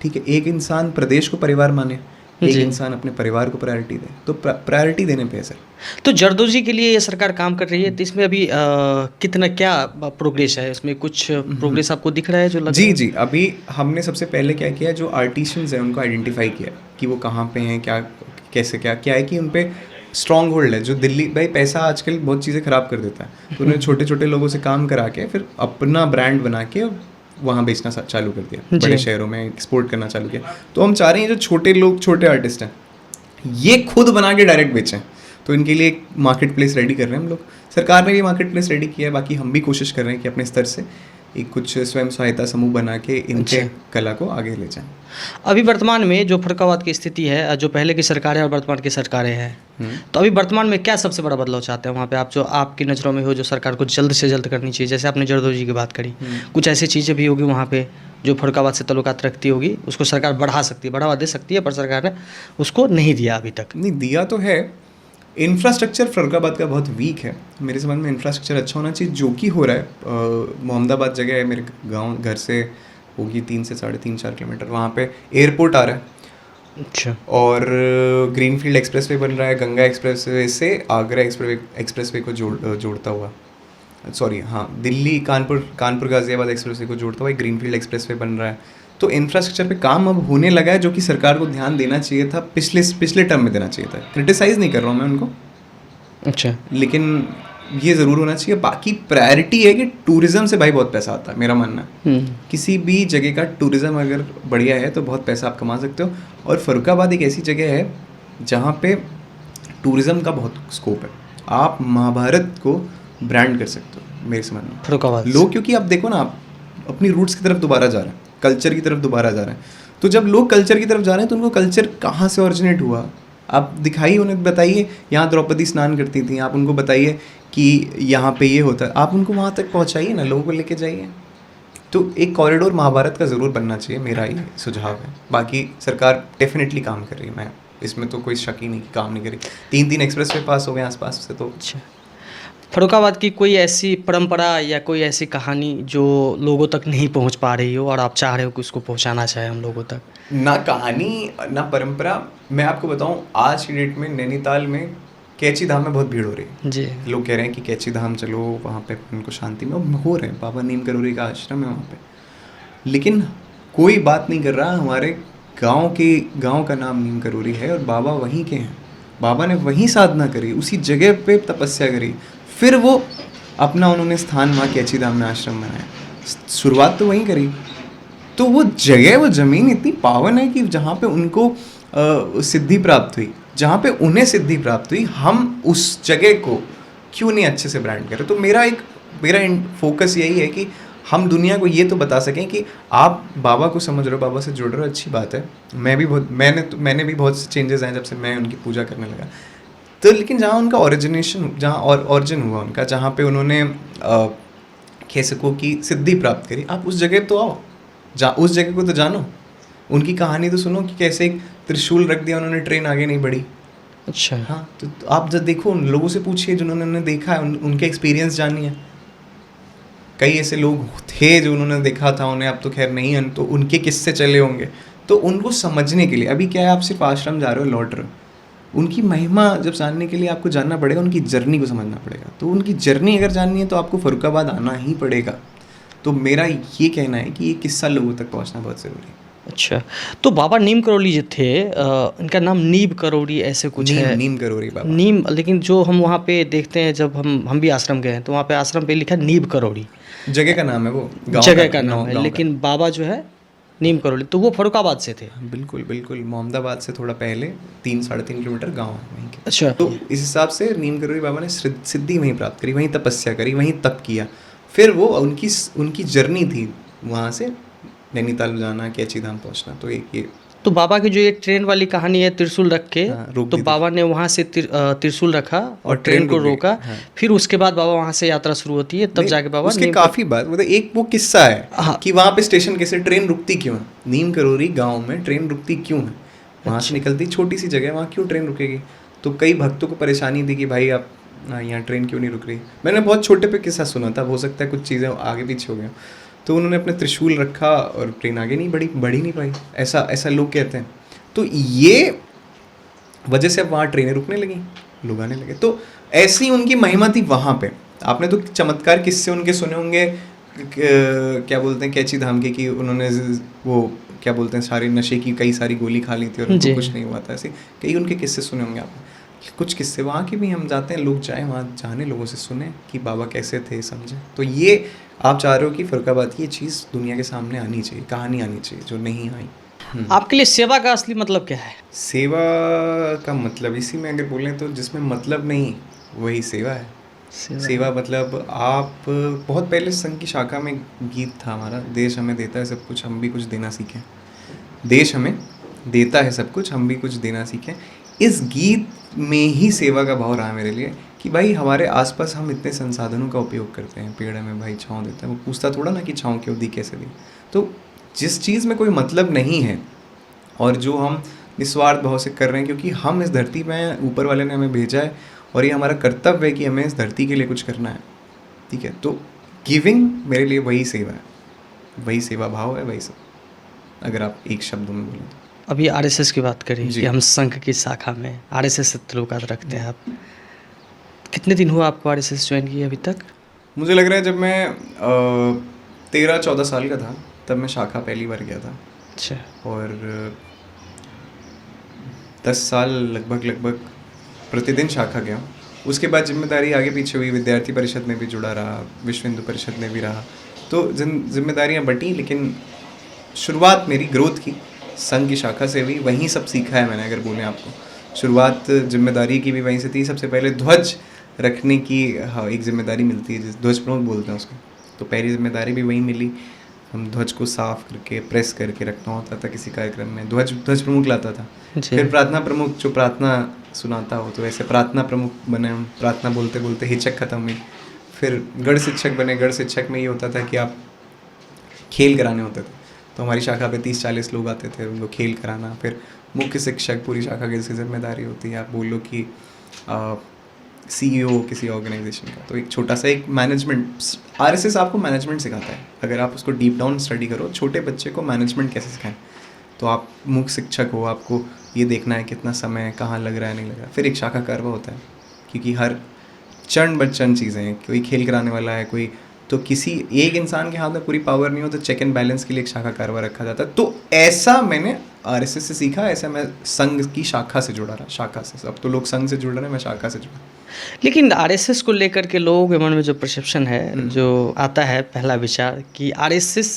Speaker 2: ठीक है। एक इंसान प्रदेश को परिवार माने, एक इंसान अपने परिवार को प्रायोरिटी दे, तो प्रायोरिटी देने पे है सर।
Speaker 1: तो जरदोजी के लिए ये सरकार काम कर रही है, तो इसमें अभी कितना क्या प्रोग्रेस है, इसमें कुछ प्रोग्रेस आपको दिख रहा है जो लग रहा है?
Speaker 2: जी, अभी हमने सबसे पहले क्या किया, जो आर्टिशियंस हैं उनको आइडेंटिफाई किया कि वो कहाँ पे हैं, क्या कैसे क्या है कि उन पे स्ट्रॉन्ग होल्ड है। जो दिल्ली, भाई पैसा आजकल बहुत चीज़ें ख़राब कर देता है, तो उन्होंने छोटे छोटे लोगों से काम करा के फिर अपना ब्रांड बना के वहाँ बेचना चालू कर दिया, बड़े शहरों में एक्सपोर्ट करना चालू किया। तो हम चाह रहे हैं जो छोटे लोग, छोटे आर्टिस्ट हैं, ये खुद बना के डायरेक्ट बेचें, तो इनके लिए एक मार्केट प्लेस रेडी कर रहे हैं हम लोग। सरकार ने भी मार्केट प्लेस रेडी किया है, बाकी हम भी कोशिश कर रहे हैं कि अपने स्तर से एक कुछ स्वयं सहायता समूह बना के इनके कला को आगे ले जाएं।
Speaker 1: अभी वर्तमान में जो फर्रुखाबाद की स्थिति है, जो पहले की सरकार है और वर्तमान की सरकारें हैं, तो अभी वर्तमान में क्या सबसे बड़ा बदलाव चाहते हैं वहाँ पे आप, जो आपकी नज़रों में हो, जो सरकार को जल्द से जल्द करनी चाहिए? जैसे आपने जरदोजी की बात करी, कुछ ऐसी चीज़ें भी होगी वहाँ पे जो फर्रुखाबाद से ताल्लुकात रखती होगी, उसको सरकार बढ़ा सकती है, बढ़ावा दे सकती है, पर सरकार ने उसको नहीं दिया अभी तक।
Speaker 2: नहीं दिया तो है। इंफ्रास्ट्रक्चर फर्रुखाबाद का बहुत वीक है, मेरे समझ में इंफ्रास्ट्रक्चर अच्छा होना चाहिए, जो कि हो रहा है। मोहम्मदाबाद जगह है मेरे घर से होगी 3 से 3.5-4 किलोमीटर, वहाँ पे एयरपोर्ट आ रहा है।
Speaker 1: अच्छा। और
Speaker 2: ग्रीनफील्ड एक्सप्रेसवे बन रहा है, गंगा एक्सप्रेसवे से आगरा एक्सप्रेसवे को जोड़ता हुआ, सॉरी हाँ, दिल्ली कानपुर गाजियाबाद एक्सप्रेसवे को जोड़ता हुआ एक ग्रीनफील्ड एक्सप्रेसवे बन रहा है। तो इंफ्रास्ट्रक्चर पे काम अब होने लगा है, जो कि सरकार को ध्यान देना चाहिए था, पिछले टर्म में देना चाहिए था। क्रिटिसाइज़ नहीं कर रहा हूँ मैं उनको,
Speaker 1: अच्छा।
Speaker 2: लेकिन ये ज़रूर होना चाहिए। बाकी प्रायोरिटी है कि टूरिज़्म से भाई बहुत पैसा आता है, मेरा मानना है। किसी भी जगह का टूरिज़्म अगर बढ़िया है तो बहुत पैसा आप कमा सकते हो। और फर्रुखाबाद एक ऐसी जगह है जहाँ पे टूरिज़्म का बहुत स्कोप है। आप महाभारत को ब्रांड कर सकते हो मेरे समझ में।
Speaker 1: फर्रुखाबाद
Speaker 2: लोग, क्योंकि आप देखो ना, आप अपनी रूट्स की तरफ दोबारा जा रहे हैं, कल्चर की तरफ दोबारा जा रहे हैं। तो जब लोग कल्चर की तरफ जा रहे हैं तो उनको कल्चर कहाँ से ओरिजिनेट हुआ, आप दिखाइए, उन्हें बताइए यहाँ द्रौपदी स्नान करती थी, आप उनको बताइए कि यहाँ पे ये होता है, आप उनको वहाँ तक पहुँचाइए ना, लोगों को लेके जाइए। तो एक कॉरिडोर महाभारत का ज़रूर बनना चाहिए, मेरा ये सुझाव है। बाकी सरकार डेफिनेटली काम कर रही है, मैं इसमें तो कोई शक ही नहीं कि काम नहीं करी। 3 एक्सप्रेसवे पास हो गए आसपास से। तो
Speaker 1: अच्छा, फर्रुखाबाद की कोई ऐसी परंपरा या कोई ऐसी कहानी जो लोगों तक नहीं पहुंच पा रही हो और आप चाह रहे हो कि उसको पहुंचाना चाहे हम लोगों तक?
Speaker 2: ना कहानी ना परंपरा, मैं आपको बताऊं, आज की डेट में नैनीताल में कैची धाम में बहुत भीड़ हो रही है
Speaker 1: जी।
Speaker 2: लोग कह रहे हैं कि कैची धाम चलो, वहाँ पे उनको शांति में हो रहे हैं। बाबा नीम करोरी का आश्रम है वहाँ पे, लेकिन कोई बात नहीं कर रहा। हमारे गांव का नाम नीम करोरी है और बाबा वहीं के हैं। बाबा ने वहीं साधना करी, उसी जगह पे तपस्या करी, फिर वो अपना उन्होंने स्थान वहाँ कैची धाम में आश्रम बनाया। शुरुआत तो वहीं करी। तो वो जगह, वो ज़मीन इतनी पावन है कि जहाँ पे उनको सिद्धि प्राप्त हुई, जहाँ पे उन्हें सिद्धि प्राप्त हुई, हम उस जगह को क्यों नहीं अच्छे से ब्रांड करें। तो मेरा फोकस यही है कि हम दुनिया को ये तो बता सकें कि आप बाबा को समझ रहे हो, बाबा से जुड़ रहे हो, अच्छी बात है। मैंने भी बहुत से चेंजेस आए जब से मैं उनकी पूजा करने लगा। तो लेकिन जहाँ उनका ऑरिजिन हुआ उनका, जहाँ पे उन्होंने खेसकों की सिद्धि प्राप्त करी, आप उस जगह तो आओ, उस जगह को तो जानो, उनकी कहानी तो सुनो कि कैसे एक त्रिशूल रख दिया उन्होंने, ट्रेन आगे नहीं बढ़ी।
Speaker 1: अच्छा।
Speaker 2: हाँ, तो आप जब देखो, उन लोगों से पूछिए जिन्होंने देखा है, उनके एक्सपीरियंस जानिए। कई ऐसे लोग थे जो उन्होंने देखा था, उन्हें अब तो खैर नहीं है, तो उनके किस्से चले होंगे। तो उनको समझने के लिए, अभी क्या है, आप सिर्फ आश्रम जा रहे हो, लौट रहे हो। उनकी महिमा जब जानने के लिए आपको जानना पड़ेगा, उनकी जर्नी को समझना पड़ेगा। तो उनकी जर्नी अगर जाननी है तो आपको फर्रुखाबाद आना ही पड़ेगा। तो मेरा ये कहना है कि ये किस्सा लोगों तक पहुंचना बहुत ज़रूरी है।
Speaker 1: अच्छा, तो बाबा नीम करोली जो थे, इनका नाम नीम करोली ऐसे कुछ है।
Speaker 2: नीम करोरी बाबा।
Speaker 1: नीम, लेकिन जो हम वहाँ पे देखते हैं, जब हम भी आश्रम गए हैं तो वहाँ पे आश्रम पे लिखा है नीम करोली,
Speaker 2: जगह का नाम है, वो
Speaker 1: जगह का नाम है, लेकिन बाबा जो है नीम करोली, तो वो फर्रुखाबाद से थे।
Speaker 2: बिल्कुल बिल्कुल, मोहम्मदाबाद से थोड़ा पहले 3-3.5 किलोमीटर गाँव है वहीं के।
Speaker 1: अच्छा।
Speaker 2: तो इस हिसाब से नीम करोरी बाबा ने सिद्धि वहीं प्राप्त करी, वहीं तपस्या करी, वहीं तप किया। फिर वो उनकी जर्नी थी वहाँ से नैनीताल जाना, कैची धाम पहुँचना। तो ये
Speaker 1: तो बाबा की जो ये ट्रेन वाली कहानी है, त्रिशूल रख के,
Speaker 2: हाँ, रोक
Speaker 1: तो
Speaker 2: दी थी।
Speaker 1: बाबा ने वहाँ से त्रिशूल रखा और ट्रेन को
Speaker 2: रुक गई।
Speaker 1: रोका।
Speaker 2: हाँ।
Speaker 1: फिर उसके बाद बाबा वहाँ से यात्रा शुरू होती है, तब
Speaker 2: नहीं,
Speaker 1: जाके बाबा
Speaker 2: उसके काफ़ी बाद, मतलब एक वो किस्सा है
Speaker 1: हाँ।
Speaker 2: कि वहाँ पे स्टेशन कैसे ट्रेन रुकती क्यों है, नीम करोरी गाँव में ट्रेन रुकती क्यों है, वहाँ से निकलती, छोटी सी जगह, वहाँ क्यों ट्रेन रुकेगी। तो कई भक्तों को परेशानी थी कि भाई आप यहाँ ट्रेन क्यों नहीं रुक रही। मैंने बहुत छोटे पे किस्सा सुना था, हो सकता है कुछ चीज़ें आगे पीछे हो गया। तो उन्होंने अपने त्रिशूल रखा और ट्रेन आगे नहीं बढ़ ही नहीं पाई, ऐसा लोग कहते हैं। तो ये वजह से अब वहाँ ट्रेनें रुकने लगी, लोग आने लगे। तो ऐसी उनकी महिमा थी वहाँ पे। आपने तो चमत्कार किस्से उनके सुने होंगे, क्या बोलते हैं, कैची धाम के, कि उन्होंने वो क्या बोलते हैं, सारे नशे की कई सारी गोली खा ली थी और उनको कुछ नहीं हुआ था। ऐसे कई उनके किस्से सुने होंगे आपने। कुछ किस्से वहाँ के भी हम जाते हैं, लोग जाए वहाँ, जाने लोगों से सुने कि बाबा कैसे थे, समझे। तो ये आप चाह रहे हो कि फर्रुखाबाद की ये चीज़ दुनिया के सामने आनी चाहिए, कहानी आनी चाहिए जो नहीं आई।
Speaker 1: आपके लिए सेवा का असली मतलब क्या है?
Speaker 2: सेवा का मतलब, इसी में अगर बोलें तो जिसमें मतलब नहीं वही सेवा है। सेवा मतलब, आप बहुत पहले संघ की शाखा में गीत था हमारा, देश हमें देता है सब कुछ, हम भी कुछ देना सीखें। देश हमें देता है सब कुछ, हम भी कुछ देना सीखें। इस गीत में ही सेवा का भाव रहा मेरे लिए कि भाई हमारे आसपास हम इतने संसाधनों का उपयोग करते हैं, पेड़ हमें भाई छाँव देता है, वो पूछता थोड़ा ना कि छाँव क्यों दी, कैसे दी। तो जिस चीज़ में कोई मतलब नहीं है और जो हम निस्वार्थ भाव से कर रहे हैं, क्योंकि हम इस धरती में ऊपर वाले ने हमें भेजा है और ये हमारा कर्तव्य है कि हमें इस धरती के लिए कुछ करना है, ठीक है। तो गिविंग मेरे लिए वही सेवा है, वही सेवा भाव है, वही सब, अगर आप एक शब्द में बोलें तो।
Speaker 1: अभी आरएसएस की बात करें कि हम संघ की शाखा में आरएसएस से ताल्लुकात रखते हैं आप, कितने दिन हुआ आपको आरएसएस ज्वाइन किए अभी तक?
Speaker 2: मुझे लग रहा है जब मैं 13-14 साल का था तब मैं शाखा पहली बार गया था।
Speaker 1: अच्छा।
Speaker 2: और 10 साल लगभग प्रतिदिन शाखा गया। उसके बाद जिम्मेदारी आगे पीछे हुई, विद्यार्थी परिषद में भी जुड़ा रहा, विश्व हिंदू परिषद में भी रहा, तो जिम्मेदारियां बटी। लेकिन शुरुआत मेरी ग्रोथ की संघ की शाखा से हुई, वहीं सब सीखा है मैंने। अगर बोलें आपको, शुरुआत जिम्मेदारी की भी वहीं से थी। सबसे पहले ध्वज रखने की एक जिम्मेदारी मिलती है, जिस ध्वज प्रमुख बोलते हैं उसको, तो पहली जिम्मेदारी भी वहीं मिली। हम ध्वज को साफ करके प्रेस करके रखना होता था किसी कार्यक्रम में, ध्वज प्रमुख लाता था। फिर प्रार्थना प्रमुख जो प्रार्थना सुनाता हो, तो वैसे प्रार्थना प्रमुख बने हम। प्रार्थना बोलते बोलते हिचक खत्म हुई। फिर गढ़ शिक्षक बने। गढ़ शिक्षक में ये होता था कि आप खेल कराने होते थे, तो हमारी शाखा पे 30-40 लोग आते थे, उनको खेल कराना। फिर मुख्य शिक्षक, पूरी शाखा की इसकी जिम्मेदारी होती है। आप बोल लो कि CEO किसी ऑर्गेनाइजेशन का, तो एक छोटा सा एक मैनेजमेंट। RSS आपको मैनेजमेंट सिखाता है। अगर आप उसको डीप डाउन स्टडी करो, छोटे बच्चे को मैनेजमेंट कैसे सिखाएं, तो आप मुख्य शिक्षक हो, आपको ये देखना है कितना समय कहाँ लग रहा है, नहीं लग रहा। फिर एक शाखा कार्य होता है, क्योंकि हर चरण बर चरण चीज़ें हैं। कोई खेल कराने वाला है, कोई, तो किसी एक इंसान के हाथ में पूरी पावर नहीं हो, तो चेक एंड बैलेंस के लिए एक शाखा कार्य रखा जाता है। तो ऐसा मैंने RSS से सीखा, ऐसा मैं संघ की शाखा से जुड़ा रहा। शाखा से, अब तो लोग संघ से जुड़ रहे हैं, मैं शाखा से जुड़ा।
Speaker 1: लेकिन RSS को लेकर के लोगों के मन में जो परसेप्शन है, जो आता है पहला विचार कि RSS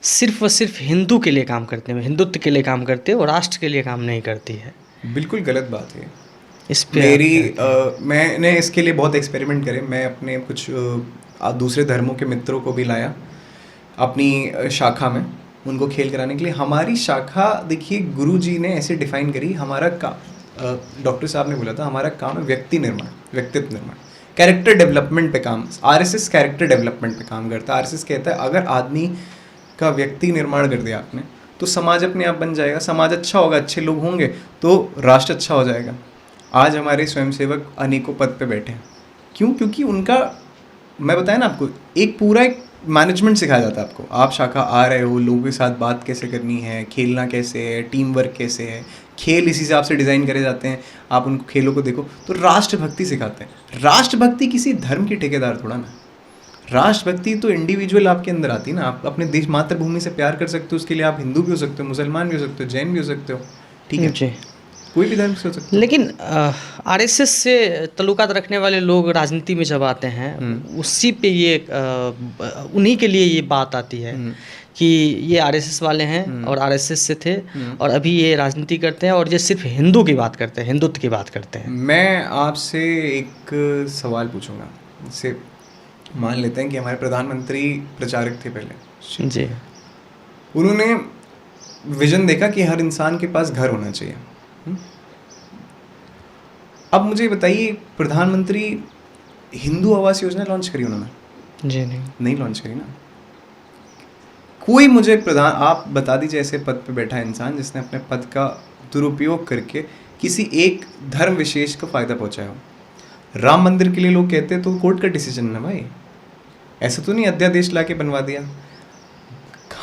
Speaker 1: सिर्फ और सिर्फ हिंदू के लिए काम करते हैं, हिंदुत्व के लिए काम करते हैं और राष्ट्र के लिए काम नहीं करती है।
Speaker 2: बिल्कुल गलत बात है।
Speaker 1: इस पे
Speaker 2: मैंने इसके लिए बहुत एक्सपेरिमेंट करे। मैं अपने कुछ दूसरे धर्मों के मित्रों को भी लाया अपनी शाखा में, उनको खेल कराने के लिए। हमारी शाखा, देखिए, गुरुजी ने ऐसे डिफाइन करी। हमारा डॉक्टर साहब ने बोला था, हमारा काम है व्यक्ति निर्माण, व्यक्तित्व निर्माण, कैरेक्टर डेवलपमेंट पे काम। RSS कैरेक्टर डेवलपमेंट पे काम करता है। RSS कहता है अगर आदमी का व्यक्ति निर्माण कर दिया आपने, तो समाज अपने आप बन जाएगा। समाज अच्छा होगा, अच्छे लोग होंगे, तो राष्ट्र अच्छा हो जाएगा। आज हमारे स्वयंसेवक अनेकों पद पे बैठे हैं। क्यों? क्योंकि उनका, मैं बताया ना आपको, एक पूरा एक मैनेजमेंट सिखाया जाता है आपको। आप शाखा आ रहे हो, लोगों के साथ बात कैसे करनी है, खेलना कैसे है, टीम वर्क कैसे है, खेल इसी हिसाब से डिज़ाइन करे जाते हैं। आप उन खेलों को देखो, तो राष्ट्रभक्ति सिखाते हैं। राष्ट्रभक्ति किसी धर्म की ठेकेदार थोड़ा ना। राष्ट्रभक्ति तो इंडिविजुअल आपके अंदर आती है ना। आप अपने देश, मातृभूमि से प्यार कर सकते हो, उसके लिए आप हिंदू भी हो सकते हो, मुसलमान भी हो सकते हो, जैन भी हो सकते हो, ठीक है जी, कोई भी धर्म से हो सकता है।
Speaker 1: लेकिन RSS से ताल्लुकात रखने वाले लोग राजनीति में जब आते हैं, उसी पे ये उन्हीं के लिए ये बात आती है कि ये RSS वाले हैं और RSS से थे और अभी ये राजनीति करते हैं और ये सिर्फ हिंदू की बात करते हैं, हिंदुत्व की बात करते हैं।
Speaker 2: मैं आपसे एक सवाल पूछूंगा। जैसे मान लेते हैं कि हमारे प्रधानमंत्री प्रचारक थे पहले
Speaker 1: जी,
Speaker 2: उन्होंने विजन देखा कि हर इंसान के पास घर होना चाहिए। अब मुझे बताइए, प्रधानमंत्री हिंदू आवास योजना लॉन्च करी उन्होंने?
Speaker 1: जी
Speaker 2: नहीं लॉन्च करी ना। कोई मुझे आप बता दीजिए ऐसे पद पे बैठा है इंसान जिसने अपने पद का दुरुपयोग करके किसी एक धर्म विशेष को फायदा पहुंचाया हो। राम मंदिर के लिए लोग कहते हैं तो कोर्ट का डिसीजन है भाई, ऐसा तो नहीं अध्यादेश लाके बनवा दिया।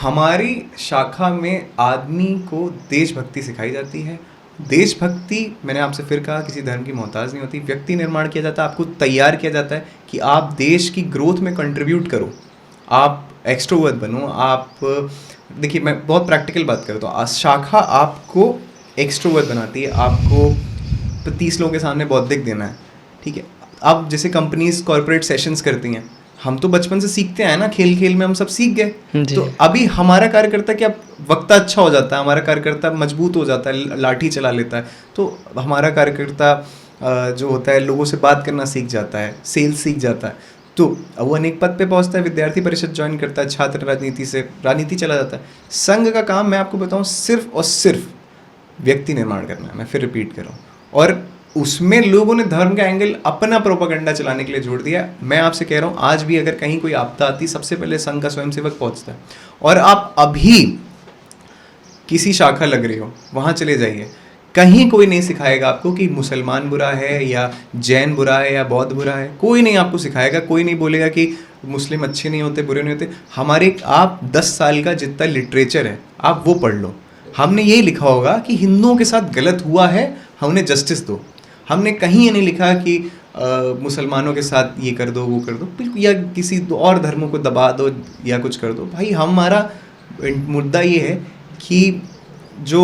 Speaker 2: हमारी शाखा में आदमी को देशभक्ति सिखाई जाती है। देशभक्ति, मैंने आपसे फिर कहा, किसी धर्म की मोहताज नहीं होती। व्यक्ति निर्माण किया जाता है, आपको तैयार किया जाता है कि आप देश की ग्रोथ में कंट्रीब्यूट करो, आप एक्सट्रोवर्ट बनो। आप देखिए, मैं बहुत प्रैक्टिकल बात करता हूँ, तो शाखा आपको एक्सट्रोवर्ट बनाती है। आपको 30 लोगों के सामने बौद्धिक देना है, ठीक है। अब जैसे कंपनीज कॉर्पोरेट सेशंस करती हैं, हम तो बचपन से सीखते हैं ना, खेल खेल में हम सब सीख गए। तो अभी हमारा कार्यकर्ता क्या वक्ता अच्छा हो जाता है, हमारा कार्यकर्ता मजबूत हो जाता है, लाठी चला लेता है, तो हमारा कार्यकर्ता जो होता है लोगों से बात करना सीख जाता है, सेल्स सीख जाता है, तो वो अनेक पद पे पहुंचता है, विद्यार्थी परिषद ज्वाइन करता है, छात्र राजनीति से राजनीति चला जाता है। संघ का काम, मैं आपको बताऊं, सिर्फ और सिर्फ व्यक्ति निर्माण करना है। मैं फिर रिपीट कर रहा हूँ, और उसमें लोगों ने धर्म का एंगल अपना प्रोपेगेंडा चलाने के लिए जोड़ दिया। मैं आपसे कह रहा हूँ, आज भी अगर कहीं कोई आपदा आती, सबसे पहले संघ का स्वयंसेवक पहुंचता है। और आप अभी किसी शाखा लग रही हो, वहां चले जाइए, कहीं कोई नहीं सिखाएगा आपको कि मुसलमान बुरा है या जैन बुरा है या बौद्ध बुरा है। कोई नहीं आपको सिखाएगा, कोई नहीं बोलेगा कि मुस्लिम अच्छे नहीं होते, बुरे नहीं होते। हमारे, आप 10 साल का जितना लिटरेचर है आप वो पढ़ लो, हमने यही लिखा होगा कि हिंदुओं के साथ गलत हुआ है, हमने जस्टिस दो। हमने कहीं ये नहीं लिखा कि मुसलमानों के साथ ये कर दो वो कर दो, या किसी और धर्मों को दबा दो या कुछ कर दो। भाई हमारा मुद्दा ये है कि जो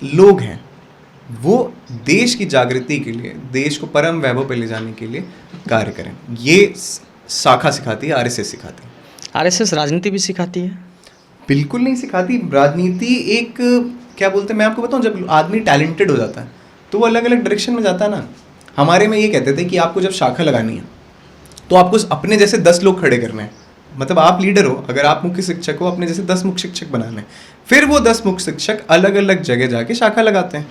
Speaker 2: लोग हैं वो देश की जागृति के लिए, देश को परम वैभव पे ले जाने के लिए कार्य करें। ये शाखा सिखाती है, आरएसएस सिखाती है।
Speaker 1: आरएसएस राजनीति भी सिखाती है?
Speaker 2: बिल्कुल नहीं सिखाती। राजनीति एक, क्या बोलते हैं, मैं आपको बताऊं, जब आदमी टैलेंटेड हो जाता है तो वो अलग अलग डायरेक्शन में जाता है ना। हमारे में ये कहते थे कि आपको जब शाखा लगानी है तो आपको अपने जैसे 10 लोग खड़े करने हैं। मतलब आप लीडर हो, अगर आप मुख्य शिक्षक हो, अपने जैसे 10 मुख्य शिक्षक बनाने हैं, फिर वो 10 मुख्य शिक्षक अलग अलग जगह जाके शाखा लगाते हैं,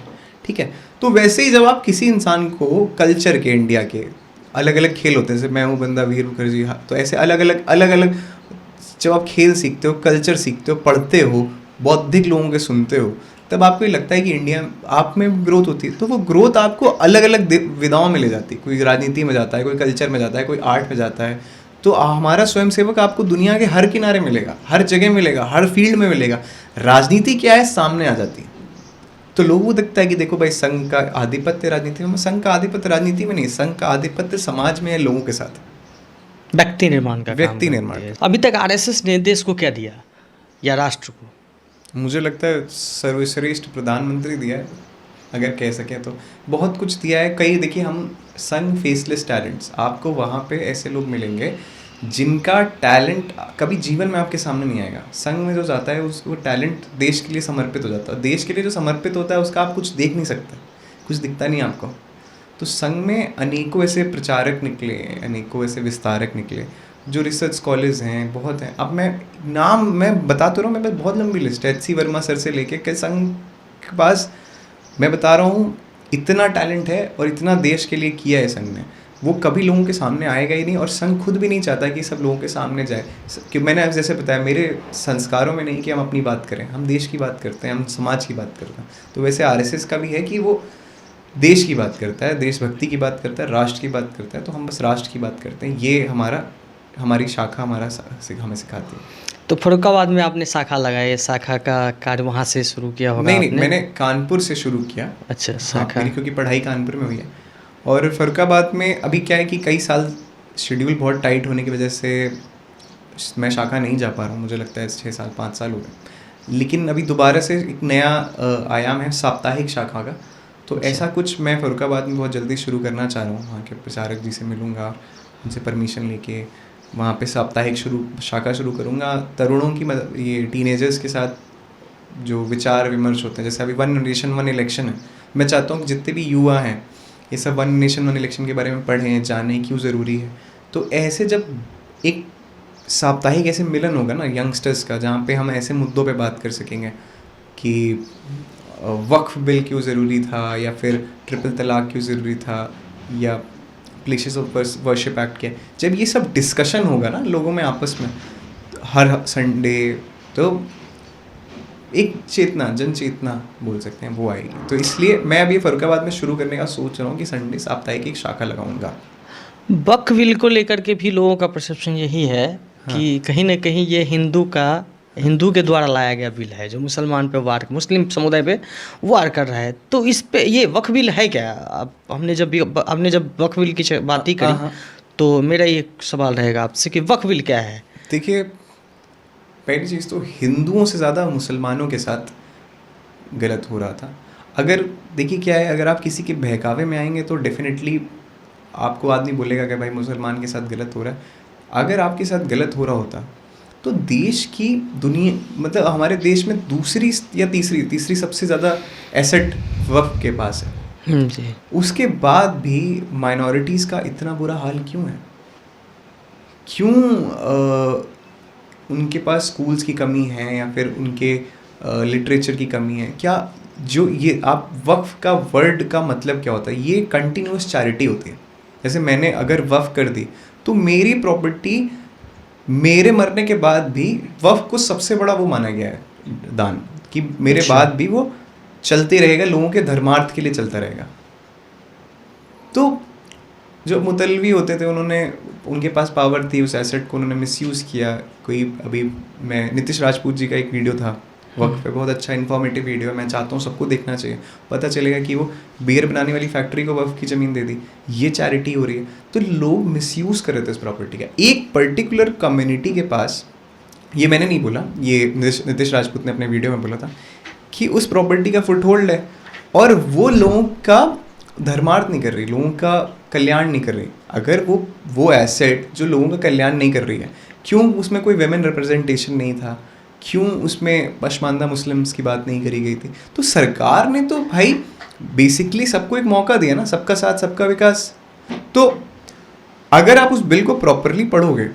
Speaker 2: ठीक है। तो वैसे ही जब आप किसी इंसान को कल्चर के, इंडिया के अलग अलग खेल होते हैं, जैसे मैं हूँ बंदा वीर मुखर्जी, हाँ, तो ऐसे अलग अलग जब आप खेल सीखते हो, कल्चर सीखते हो, पढ़ते हो, बौद्धिक लोगों के सुनते हो, तब आपको ये लगता है कि इंडिया आप में ग्रोथ होती है। तो वो ग्रोथ आपको अलग अलग विधाओं में ले जाती है। कोई राजनीति में जाता है, कोई कल्चर में जाता है, कोई आर्ट में जाता है। तो हमारा स्वयंसेवक आपको दुनिया के हर किनारे मिलेगा, हर जगह मिलेगा, हर फील्ड में मिलेगा। राजनीति क्या है, सामने आ जाती है। तो लोगों को दिखता है कि देखो भाई, संघ का आधिपत्य राजनीति में। संघ का आधिपत्य राजनीति में नहीं, संघ का आधिपत्य समाज में है, लोगों के साथ,
Speaker 1: व्यक्ति निर्माण का
Speaker 2: व्यक्ति
Speaker 1: काम
Speaker 2: निर्माण।
Speaker 1: करती है। अभी तक आरएसएस ने देश को क्या दिया, या राष्ट्र को?
Speaker 2: मुझे लगता है सर्वश्रेष्ठ प्रधानमंत्री दिया है, अगर कह सकें तो। बहुत कुछ दिया है। कई, देखिए, हम संघ फेसलेस टैलेंट्स, आपको वहाँ पे ऐसे लोग मिलेंगे जिनका टैलेंट कभी जीवन में आपके सामने नहीं आएगा। संघ में जो जाता है वो टैलेंट देश के लिए समर्पित हो जाता है। देश के लिए जो समर्पित होता है उसका आप कुछ देख नहीं सकते, कुछ दिखता नहीं आपको। तो संघ में अनेकों ऐसे प्रचारक निकले, अनेकों ऐसे विस्तारक निकले, जो रिसर्च कॉलेज हैं, बहुत हैं। अब मैं बता तो रहा हूँ, मैं बहुत लंबी लिस्ट है, HC वर्मा सर से लेके के संघ के पास, मैं बता रहा हूँ, इतना टैलेंट है और इतना देश के लिए किया है संघ ने। वो कभी लोगों के सामने आएगा ही नहीं, और संघ खुद भी नहीं चाहता कि सब लोगों के सामने जाए। कि मैंने जैसे बताया, मेरे संस्कारों में नहीं कि हम अपनी बात करें, हम देश की बात करते हैं, हम समाज की बात करते हैं। तो वैसे आरएसएस का भी है कि वो देश की बात करता है, देशभक्ति की बात करता है, राष्ट्र की बात करता है। तो हम बस राष्ट्र की बात करते हैं। ये हमारी शाखा हमें सिखाती है।
Speaker 1: तो फर्रुखाबाद में आपने शाखा लगाई, शाखा का कार्य वहाँ से शुरू किया होगा?
Speaker 2: नहीं, मैंने कानपुर से शुरू किया।
Speaker 1: अच्छा,
Speaker 2: हाँ,
Speaker 1: शाखा।
Speaker 2: मेरी क्योंकि पढ़ाई कानपुर में हुई है। और फर्रुखाबाद में अभी क्या है कि कई साल शेड्यूल बहुत टाइट होने की वजह से मैं शाखा नहीं जा पा रहा हूँ। मुझे लगता है 6 साल 5 साल हो गए। लेकिन अभी दोबारा से एक नया आयाम है साप्ताहिक शाखा का। तो ऐसा कुछ मैं फर्रुखाबाद में बहुत जल्दी शुरू करना चाह रहा हूँ। वहाँ के प्रचारक जी से मिलूँगा, उनसे परमिशन लेके वहाँ पे साप्ताहिक शाखा शुरू करूँगा। तरुणों की ये टीनेजर्स के साथ जो विचार विमर्श होते हैं, जैसे अभी 1 नेशन 1 इलेक्शन है, मैं चाहता हूँ कि जितने भी युवा हैं ये सब 1 नेशन 1 इलेक्शन के बारे में पढ़ें, जानें क्यों ज़रूरी है। तो ऐसे जब एक साप्ताहिक ऐसे मिलन होगा ना यंगस्टर्स का, जहाँ पे हम ऐसे मुद्दों पे बात कर सकेंगे कि वक्फ बिल क्यों ज़रूरी था, या फिर ट्रिपल तलाक क्यों ज़रूरी था, या प्लेसेस ऑफ वर्शिप एक्ट क्या है, जब ये सब डिस्कशन होगा ना लोगों में आपस में हर संडे, तो एक चेतना, जन चेतना बोल सकते हैं, वो आएगी। तो इसलिए मैं अभी फर्रुखाबाद में शुरू करने का सोच रहा हूँ कि संडे साप्ताहिक एक शाखा लगाऊंगा।
Speaker 1: वक्फ बिल को लेकर के भी लोगों का परसेप्शन यही है कि कहीं ना कहीं ये हिंदू के द्वारा लाया गया बिल है, जो मुसलमान पे मुस्लिम समुदाय पे वार कर रहा है। तो इस पे ये वक्फ बिल है क्या? अब हमने जब वक्फ बिल की बात ही करी, तो मेरा ये सवाल रहेगा आपसे कि वक्फ बिल क्या है?
Speaker 2: देखिए, पहली चीज़ तो हिंदुओं से ज़्यादा मुसलमानों के साथ गलत हो रहा था। अगर देखिए क्या है, अगर आप किसी के बहकावे में आएंगे तो डेफिनेटली आपको आदमी बोलेगा कि भाई मुसलमान के साथ गलत हो रहा है। अगर आपके साथ गलत हो रहा होता तो देश की दुनिया, मतलब हमारे देश में दूसरी या तीसरी सबसे ज़्यादा एसेट वक्फ के पास है
Speaker 1: जी।
Speaker 2: उसके बाद भी माइनॉरिटीज़ का इतना बुरा हाल क्यों है? क्यों उनके पास स्कूल्स की कमी है, या फिर उनके लिटरेचर की कमी है? क्या जो ये आप वक्फ का वर्ड का मतलब क्या होता है? ये कंटिन्यूस चैरिटी होती है। जैसे मैंने अगर वक्फ कर दी तो मेरी प्रॉपर्टी मेरे मरने के बाद भी वक्फ को सबसे बड़ा वो माना गया है दान, कि मेरे बाद भी वो चलते रहेगा, लोगों के धर्मार्थ के लिए चलता रहेगा। तो जो मुतलवी होते थे उनके पास पावर थी, उस एसेट को उन्होंने मिसयूज़ किया। कोई अभी मैं नीतीश राजपूत जी का एक वीडियो था वक्फ पे बहुत अच्छा इन्फॉर्मेटिव वीडियो है, मैं चाहता हूँ सबको देखना चाहिए। पता चलेगा कि वो बियर बनाने वाली फैक्ट्री को वक्फ की ज़मीन दे दी, ये चैरिटी हो रही है। तो लोग मिसयूज़ कर रहे थे इस प्रॉपर्टी का। एक पर्टिकुलर कम्युनिटी के पास, ये मैंने नहीं बोला, ये नीतीश राजपूत ने अपने वीडियो में बोला था कि उस प्रॉपर्टी का फुट होल्ड है और वो लोगों का धर्मार्थ नहीं कर रही, लोगों का कल्याण नहीं कर रही। अगर वो एसेट जो लोगों का कल्याण नहीं कर रही है, क्यों उसमें कोई वेमेन रिप्रेजेंटेशन नहीं था, क्यों उसमें पशमानदा मुस्लिम्स की बात नहीं करी गई थी? तो सरकार ने तो भाई बेसिकली सबको एक मौका दिया ना, सबका साथ सबका विकास। तो अगर आप उस बिल को प्रॉपरली पढ़ोगे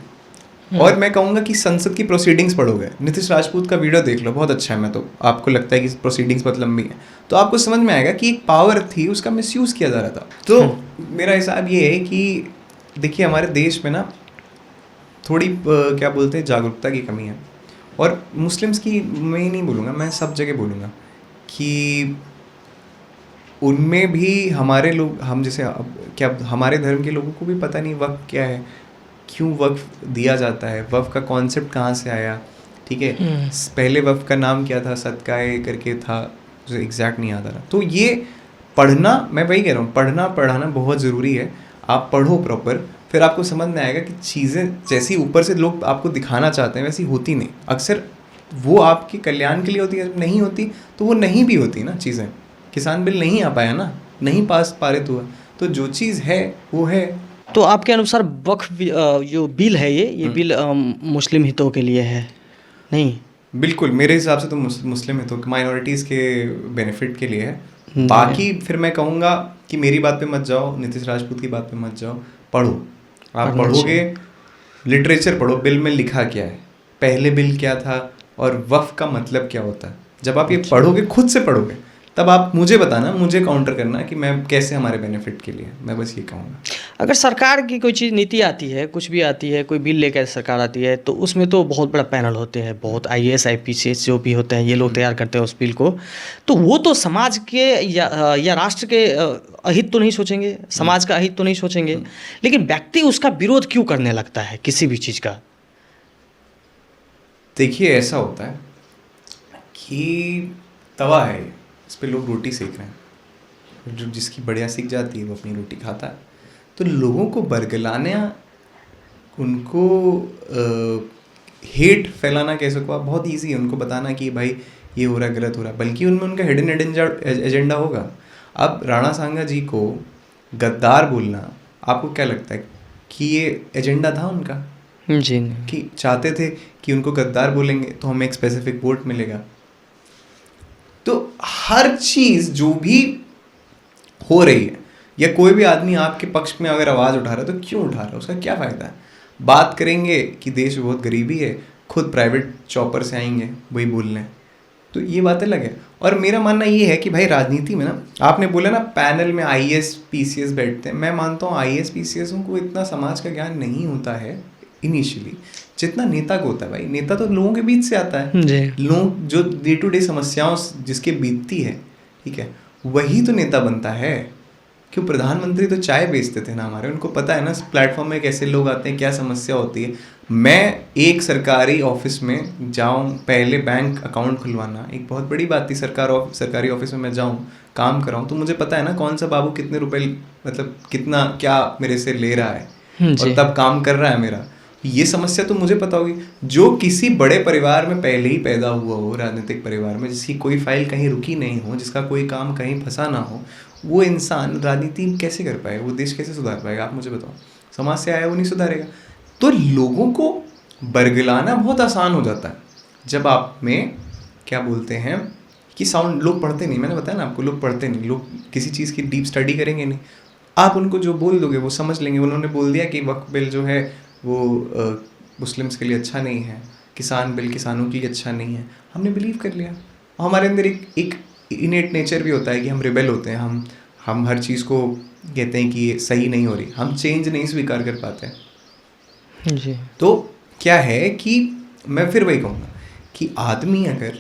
Speaker 2: और मैं कहूँगा कि संसद की प्रोसीडिंग्स पढ़ोगे, नीतीश राजपूत का वीडियो देख लो, बहुत अच्छा है। मैं तो आपको लगता है कि प्रोसीडिंग्स बहुत लंबी है, तो आपको समझ में आएगा कि एक पावर थी, उसका मिसयूज़ किया जा रहा था। तो मेरा हिसाब ये है कि देखिए हमारे देश में ना थोड़ी क्या बोलते हैं, जागरूकता की कमी है। और मुस्लिम्स की मैं ही नहीं बोलूँगा, मैं सब जगह बोलूँगा कि उनमें भी हमारे लोग, हम जैसे क्या हमारे धर्म के लोगों को भी पता नहीं वक्फ क्या है, क्यों वक्फ दिया जाता है, वक्फ का कॉन्सेप्ट कहाँ से आया। ठीक है, पहले वक्फ का नाम क्या था, सदकाए करके था, जो एग्जैक्ट नहीं आता रहा। तो ये पढ़ना, मैं वही कह रहा हूँ, पढ़ना पढ़ाना बहुत ज़रूरी है। आप पढ़ो प्रॉपर, फिर आपको समझ में आएगा कि चीज़ें जैसी ऊपर से लोग आपको दिखाना चाहते हैं वैसी होती नहीं। अक्सर वो आपके कल्याण के लिए होती है, नहीं होती तो वो नहीं भी होती ना चीज़ें। किसान बिल नहीं आ पाया ना, नहीं पारित हुआ, तो जो चीज़ है वो है।
Speaker 1: तो आपके अनुसार वक्फ जो बिल है ये बिल मुस्लिम हितों के लिए है? नहीं,
Speaker 2: बिल्कुल मेरे हिसाब से तो मुस्लिम हितों, माइनॉरिटीज़ के बेनिफिट के लिए है।
Speaker 1: जी।
Speaker 2: बाकी फिर मैं कहूँगा कि मेरी बात पे मत जाओ, नीतीश राजपूत की बात पे मत जाओ, पढ़ो। आप
Speaker 1: पढ़ना
Speaker 2: पढ़ोगे, लिटरेचर पढ़ो, बिल में लिखा क्या है, पहले बिल क्या था और वक्फ का मतलब क्या होता है। जब आप ये पढ़ोगे, खुद से पढ़ोगे, तब आप मुझे बताना, मुझे काउंटर करना कि मैं कैसे हमारे बेनिफिट के लिए, मैं बस ये कहूँगा।
Speaker 1: अगर सरकार की कोई चीज़ नीति आती है, कुछ भी आती है, कोई बिल लेकर सरकार आती है, तो उसमें तो बहुत बड़ा पैनल होते हैं, बहुत IAS IPS जो भी होते हैं, ये लोग तैयार करते हैं उस बिल को। तो वो तो समाज के या राष्ट्र के अहित तो नहीं सोचेंगे, समाज का अहित तो नहीं सोचेंगे, लेकिन व्यक्ति उसका विरोध क्यों करने लगता है किसी भी चीज़ का?
Speaker 2: देखिए ऐसा होता है कि तवा है, इस पे लोग रोटी सेक रहे हैं, जो जिसकी बढ़िया सीख जाती है वो अपनी रोटी खाता है। तो लोगों को बरगलाना, उनको हेट फैलाना कह सको आप, बहुत इजी है उनको बताना कि भाई ये हो रहा है, गलत हो रहा है, बल्कि उनमें उनका हिडन एजेंडा होगा। अब राणा सांगा जी को गद्दार बोलना, आपको क्या लगता है कि ये एजेंडा था उनका?
Speaker 1: जी नहीं।
Speaker 2: कि चाहते थे कि उनको गद्दार बोलेंगे तो हमें एक स्पेसिफिक वोट मिलेगा। तो हर चीज़ जो भी हो रही है, या कोई भी आदमी आपके पक्ष में अगर आवाज़ उठा रहा है तो क्यों उठा रहा है, उसका क्या फ़ायदा है? बात करेंगे कि देश में बहुत गरीबी है, खुद प्राइवेट चॉपर से आएंगे वही बोलने, तो ये बात अलग है। और मेरा मानना ये है कि भाई राजनीति में ना, आपने बोला ना पैनल में IAS PCS बैठते हैं, मैं मानता हूँ IAS PCS को इतना समाज का ज्ञान नहीं होता है इनिशियली जितना नेता को होता है। भाई नेता तो लोगों के बीच से आता है, लोग जो डे टू डे समस्याओं जिसके बीतती है, ठीक है, वही तो नेता बनता है। क्यों प्रधानमंत्री तो चाय बेचते थे ना हमारे, उनको पता है ना प्लेटफॉर्म में कैसे लोग आते हैं, क्या समस्या होती है। मैं एक सरकारी ऑफिस में जाऊं, पहले बैंक अकाउंट खुलवाना एक बहुत बड़ी बात थी। सरकारी ऑफिस में मैं जाऊं, काम कराऊं, तो मुझे पता है ना कौन सा बाबू कितने रुपए, मतलब कितना क्या मेरे से ले रहा है और तब काम कर रहा है मेरा। ये समस्या तो मुझे पता होगी। जो किसी बड़े परिवार में पहले ही पैदा हुआ हो, राजनीतिक परिवार में, जिसकी कोई फाइल कहीं रुकी नहीं हो, जिसका कोई काम कहीं फंसा ना हो, वो इंसान राजनीति कैसे कर पाएगा, वो देश कैसे सुधार पाएगा? आप मुझे बताओ। समाज से आया वो नहीं सुधारेगा। तो लोगों को बरगलाना बहुत आसान हो जाता है जब आप में क्या बोलते हैं कि साउंड, लोग पढ़ते नहीं, मैंने बताया ना आपको, लोग पढ़ते नहीं, लोग किसी चीज़ की डीप स्टडी करेंगे नहीं। आप उनको जो बोल दोगे वो समझ लेंगे। उन्होंने बोल दिया कि वक्फ बिल जो है वो मुस्लिम्स के लिए अच्छा नहीं है, किसान बिल किसानों के लिए अच्छा नहीं है, हमने बिलीव कर लिया। हमारे अंदर एक इनेट नेचर भी होता है कि हम रिबेल होते हैं, हम हर चीज़ को कहते हैं कि ये सही नहीं हो रही, हम चेंज नहीं स्वीकार कर पाते हैं
Speaker 1: जी।
Speaker 2: तो क्या है कि मैं फिर वही कहूँगा कि आदमी अगर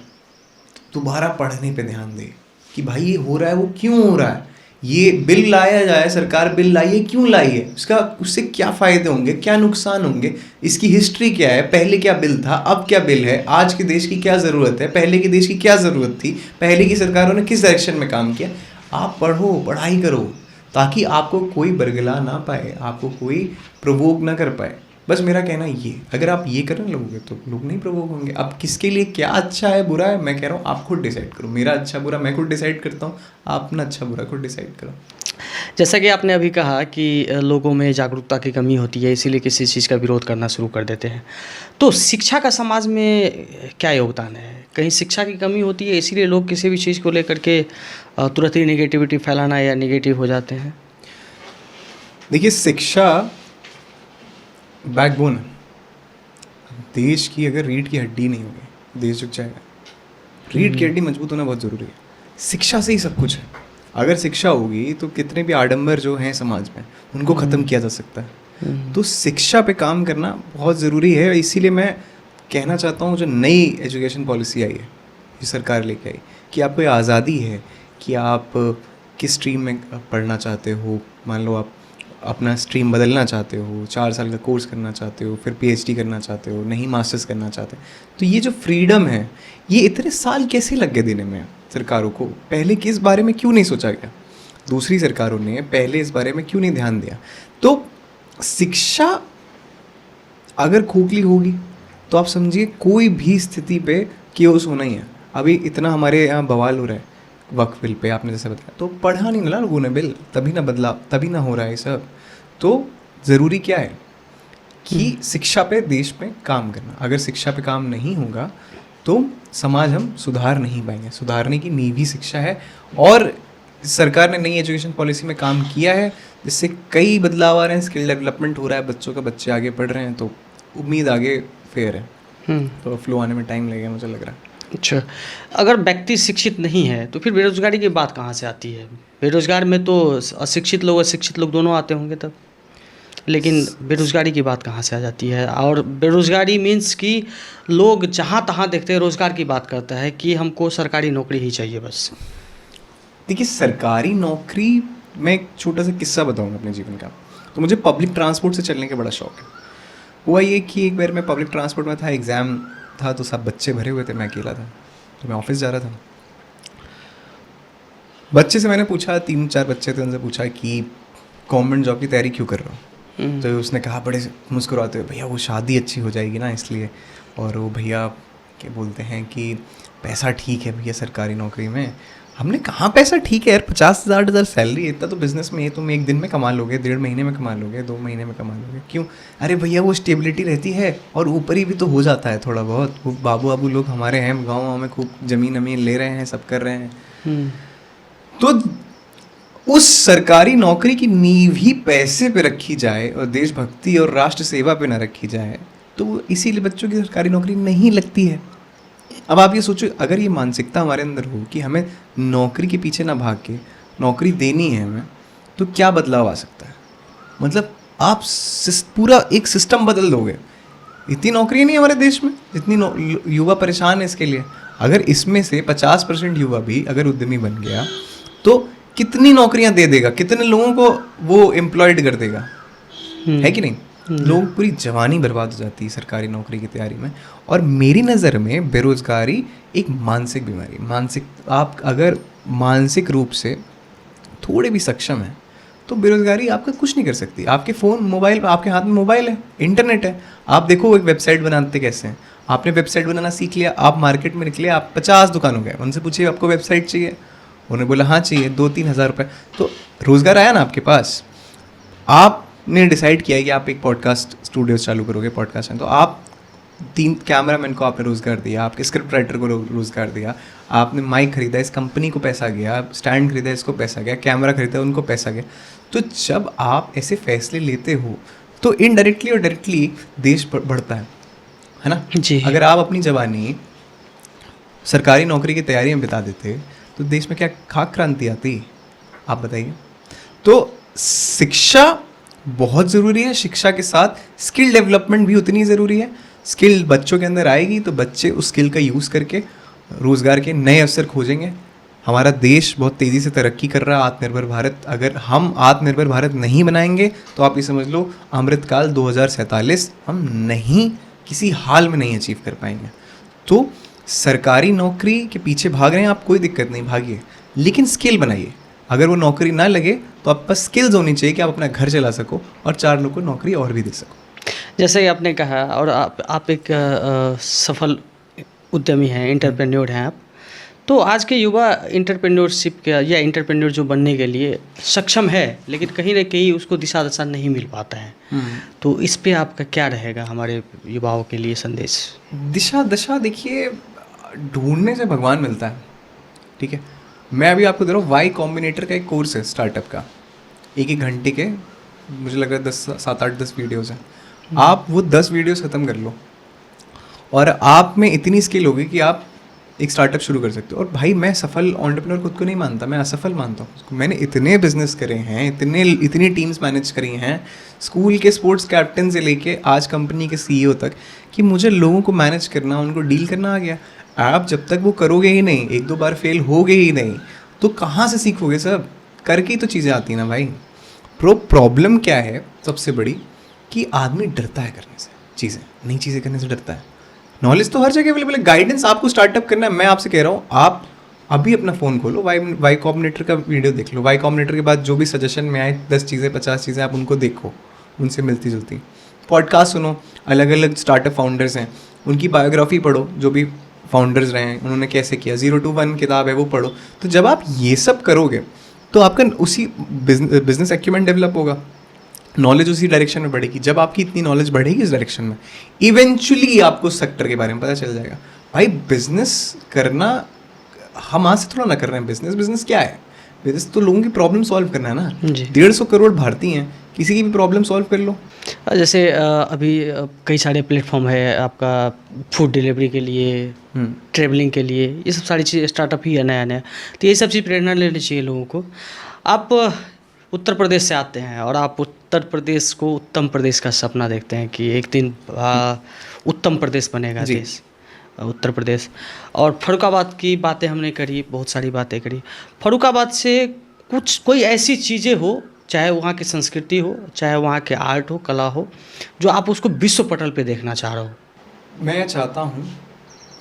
Speaker 2: दोबारा पढ़ने पे ध्यान दे कि भाई ये हो रहा है वो क्यों हो रहा है, ये बिल लाया जाए, सरकार बिल लाई है, क्यों लाई है, उससे क्या फ़ायदे होंगे, क्या नुकसान होंगे, इसकी हिस्ट्री क्या है, पहले क्या बिल था, अब क्या बिल है, आज के देश की क्या ज़रूरत है, पहले के देश की क्या ज़रूरत थी, पहले की सरकारों ने किस डायरेक्शन में काम किया। आप पढ़ो, पढ़ाई करो, ताकि आपको कोई बरगला ना पाए, आपको कोई प्रोवोक ना कर पाए। बस मेरा कहना ये, अगर आप ये करने लगोगे तो लोग नहीं प्रोवोक होंगे। अब किसके लिए क्या अच्छा है बुरा है, मैं कह रहा हूँ आप खुद डिसाइड करो। मेरा अच्छा बुरा मैं खुद डिसाइड करता हूँ, आप अपना अच्छा बुरा खुद डिसाइड करो।
Speaker 1: जैसा कि आपने अभी कहा कि लोगों में जागरूकता की कमी होती है, इसीलिए किसी चीज़ का विरोध करना शुरू कर देते हैं। तो शिक्षा का समाज में क्या योगदान है? कहीं शिक्षा की कमी होती है इसीलिए लोग किसी भी चीज़ को लेकर के तुरंत ही नेगेटिविटी फैलाना या नेगेटिव हो जाते हैं?
Speaker 2: देखिए, शिक्षा बैकबोन है देश की। अगर रीढ़ की हड्डी नहीं होगी देश झुक जाएगा। रीढ़ की हड्डी मजबूत होना बहुत ज़रूरी है। शिक्षा से ही सब कुछ है। अगर शिक्षा होगी तो कितने भी आडंबर जो हैं समाज में उनको ख़त्म किया जा सकता है। तो शिक्षा पे काम करना बहुत ज़रूरी है। इसीलिए मैं कहना चाहता हूँ जो नई एजुकेशन पॉलिसी आई है, जो सरकार लेके आई, कि आपको ये आज़ादी है कि आप किस स्ट्रीम में पढ़ना चाहते हो। मान लो आप अपना स्ट्रीम बदलना चाहते हो, 4 साल का कोर्स करना चाहते हो, फिर पीएचडी करना चाहते हो, नहीं मास्टर्स करना चाहते, तो ये जो फ्रीडम है, ये इतने साल कैसे लग गए देने में सरकारों को? पहले किस बारे में क्यों नहीं सोचा गया? दूसरी सरकारों ने पहले इस बारे में क्यों नहीं ध्यान दिया? तो शिक्षा अगर खोखली होगी तो आप समझिए कोई भी स्थिति पे केओस होना ही है। अभी इतना हमारे यहाँ बवाल हो रहा है वक्फ बिल पे, आपने जैसे बताया, तो पढ़ा नहीं ना लोगों ने बिल, तभी ना बदला, तभी ना हो रहा है सब। तो ज़रूरी क्या है कि शिक्षा पे देश में काम करना। अगर शिक्षा पे काम नहीं होगा तो समाज हम सुधार नहीं पाएंगे। सुधारने की नींव ही शिक्षा है। और सरकार ने नई एजुकेशन पॉलिसी में काम किया है जिससे कई बदलाव आ रहे हैं। स्किल डेवलपमेंट हो रहा है बच्चों का, बच्चे आगे पढ़ रहे हैं, तो उम्मीद आगे फेयर है। तो फ्लो आने में टाइम लगेगा मुझे लग रहा है।
Speaker 1: अच्छा, अगर व्यक्ति शिक्षित नहीं है तो फिर बेरोजगारी की बात कहाँ से आती है? बेरोजगार में तो अशिक्षित लोग और शिक्षित लोग दोनों आते होंगे तब, लेकिन बेरोजगारी की बात कहाँ से आ जाती है? और बेरोजगारी मीन्स कि लोग जहाँ तहाँ देखते हैं रोजगार की बात करता है कि हमको सरकारी नौकरी ही चाहिए बस।
Speaker 2: देखिए, सरकारी नौकरी, मैं एक छोटा सा किस्सा बताऊंगा अपने जीवन का। तो मुझे पब्लिक ट्रांसपोर्ट से चलने का बड़ा शौक है। हुआ ये कि एक बार मैं पब्लिक ट्रांसपोर्ट में था, एग्ज़ाम था, तो सब बच्चे भरे हुए थे, मैं अकेला था, तो मैं ऑफिस जा रहा था। बच्चे से मैंने पूछा, 3-4 बच्चे थे, उनसे पूछा कि गवर्नमेंट जॉब की तैयारी क्यों कर रहा हूँ? तो उसने कहा बड़े मुस्कुराते हुए, भैया वो शादी अच्छी हो जाएगी ना इसलिए, और वो भैया क्या बोलते हैं कि पैसा ठीक है भैया सरकारी नौकरी में। हमने कहाँ पैसा ठीक है यार, 50,000 सैलरी, इतना तो बिजनेस में है, तुम एक दिन में कमा लोगे, 1.5 महीने में कमा लोगे, 2 महीने में कमा लोगे, क्यों? अरे भैया वो स्टेबिलिटी रहती है और ऊपर ही भी तो हो जाता है थोड़ा बहुत। वो बाबू लोग हमारे हैं गाँव में, खूब ज़मीन अमीन ले रहे हैं, सब कर रहे हैं। तो उस सरकारी नौकरी की नींव ही पैसे पे रखी जाए और देशभक्ति और राष्ट्र सेवा पे ना रखी जाए, तो इसीलिए बच्चों की सरकारी नौकरी नहीं लगती है। अब आप ये सोचो, अगर ये मानसिकता हमारे अंदर हो कि हमें नौकरी के पीछे ना भाग के नौकरी देनी है हमें, तो क्या बदलाव आ सकता है? मतलब आप पूरा एक सिस्टम बदल दोगे। इतनी नौकरी नहीं है हमारे देश में, जितनी युवा परेशान है इसके लिए। अगर इसमें से 50% युवा भी अगर उद्यमी बन गया तो कितनी नौकरियां दे देगा, कितने लोगों को वो एम्प्लॉयड कर देगा, है कि नहीं? लोग पूरी जवानी बर्बाद हो जाती है सरकारी नौकरी की तैयारी में। और मेरी नज़र में बेरोज़गारी एक मानसिक बीमारी, आप अगर मानसिक रूप से थोड़े भी सक्षम हैं तो बेरोज़गारी आपका कुछ नहीं कर सकती। आपके फ़ोन मोबाइल, आपके हाथ में मोबाइल है, इंटरनेट है। आप देखो एक वेबसाइट बनाते कैसे हैं। आपने वेबसाइट बनाना सीख लिया, आप मार्केट में निकले, आप 50 दुकानों गए, उनसे पूछिए आपको वेबसाइट चाहिए, उन्होंने बोला हाँ चाहिए, 2-3 हज़ार रुपये, तो रोज़गार आया ना आपके पास। आपने डिसाइड किया कि आप एक पॉडकास्ट स्टूडियो चालू करोगे, पॉडकास्ट है, तो आप 3 कैमरामैन को आपने रोज़गार दिया, आपके स्क्रिप्ट राइटर को रोज़गार दिया, आपने माइक खरीदा, इस कंपनी को पैसा गया, स्टैंड खरीदा, इसको पैसा गया, कैमरा खरीदा, उनको पैसा गया। तो जब आप ऐसे फैसले लेते हो तो इनडायरेक्टली और डायरेक्टली देश बढ़ता है ना
Speaker 1: जी।
Speaker 2: अगर आप अपनी जवानी सरकारी नौकरी की तैयारी में बिता देते तो देश में क्या खाक क्रांति आती, आप बताइए। तो शिक्षा बहुत ज़रूरी है, शिक्षा के साथ स्किल डेवलपमेंट भी उतनी ज़रूरी है। स्किल बच्चों के अंदर आएगी तो बच्चे उस स्किल का यूज़ करके रोज़गार के नए अवसर खोजेंगे, हमारा देश बहुत तेज़ी से तरक्की कर रहा है, आत्मनिर्भर भारत, अगर हम आत्मनिर्भर भारत नहीं बनाएंगे तो आप ये समझ लो अमृतकाल 2047 हम नहीं, किसी हाल में नहीं अचीव कर पाएंगे। तो सरकारी नौकरी के पीछे भाग रहे हैं आप, कोई दिक्कत नहीं, भागिए, लेकिन स्किल बनाइए। अगर वो नौकरी ना लगे तो आप पास स्किल्स होनी चाहिए कि आप अपना घर चला सको और 4 लोगों को नौकरी और भी दे सको।
Speaker 1: जैसे कि आपने कहा, और आप एक सफल उद्यमी हैं, एंटरप्रेन्योर हैं आप, तो आज के युवा एंटरप्रेन्योरशिप का या एंटरप्रेन्योर जो बनने के लिए सक्षम है, लेकिन कहीं ना कहीं उसको दिशा दशा नहीं मिल पाता है, तो इस पे आपका क्या रहेगा हमारे युवाओं के लिए संदेश?
Speaker 2: दिशा दशा देखिए, ढूंढने से भगवान मिलता है, ठीक है। मैं अभी आपको दे रहा हूँ वाई कॉम्बिनेटर का एक कोर्स है स्टार्टअप का, 1 घंटे के, मुझे लग रहा है 7-8-10 वीडियोज़ हैं। आप वो 10 वीडियोज़ ख़त्म कर लो और आप में इतनी स्किल होगी कि आप एक स्टार्टअप शुरू कर सकते हो। और भाई मैं सफल एंटरप्रेन्योर खुद को नहीं मानता, मैं असफल मानता हूँ उसको। मैंने इतने बिजनेस करे हैं, इतनी टीम्स मैनेज करी हैं, स्कूल के स्पोर्ट्स कैप्टन से लेके आज कंपनी के CEO तक, कि मुझे लोगों को मैनेज करना, उनको डील करना आ गया। आप जब तक वो करोगे ही नहीं, 1-2 बार फेल होगे ही नहीं, तो कहाँ से सीखोगे? सब करके ही तो चीज़ें आती हैं ना भाई। प्रॉब्लम क्या है सबसे बड़ी, कि आदमी डरता है करने से, चीज़ें नई चीज़ें करने से डरता है। नॉलेज तो हर जगह अवेलेबल है, गाइडेंस आपको स्टार्टअप करना है। मैं आपसे कह रहा हूँ, आप अभी अपना फ़ोन खोलो, वाई कॉम्बिनेटर का वीडियो देख लो। वाई कॉम्बिनेटर के बाद जो भी सजेशन में आए 10 चीज़ें 50 चीज़ें, आप उनको देखो, उनसे मिलती जुलती। पॉडकास्ट सुनो, अलग अलग स्टार्टअप फाउंडर्स हैं, उनकी बायोग्राफी पढ़ो, जो भी फाउंडर्स रहे हैं उन्होंने कैसे किया, 0 to 1 किताब है वो पढ़ो। तो जब आप ये सब करोगे तो आपका उसी बिजनेस एक्यूमेंट डेवलप होगा, नॉलेज उसी डायरेक्शन में बढ़ेगी। जब आपकी इतनी नॉलेज बढ़ेगी इस डायरेक्शन में, इवेंचुअली आपको सेक्टर के बारे में पता चल जाएगा। भाई बिजनेस करना, हम आज से थोड़ा ना कर रहे हैं बिजनेस क्या है? बिजनेस तो लोगों की प्रॉब्लम सॉल्व करना है ना। 150 करोड़ भारतीय हैं, किसी की भी प्रॉब्लम सॉल्व कर लो।
Speaker 1: जैसे अभी कई सारे प्लेटफॉर्म है आपका फूड डिलीवरी के लिए, ट्रेवलिंग के लिए, ये सब सारी चीज़ स्टार्टअप ही है नया नया। तो ये सब चीज़ प्रेरणा लेनी चाहिए लोगों को। आप उत्तर प्रदेश से आते हैं और आप उत्तर प्रदेश को उत्तम प्रदेश का सपना देखते हैं कि एक दिन उत्तम प्रदेश बनेगा देश, उत्तर प्रदेश। और फर्रुखाबाद की बातें हमने करी, बहुत सारी बातें करी। फर्रुखाबाद से कोई ऐसी चीज़ें हो, चाहे वहाँ की संस्कृति हो, चाहे वहाँ के आर्ट हो, कला हो, जो आप उसको विश्व पटल पे देखना चाह रहे हो।
Speaker 2: मैं चाहता हूँ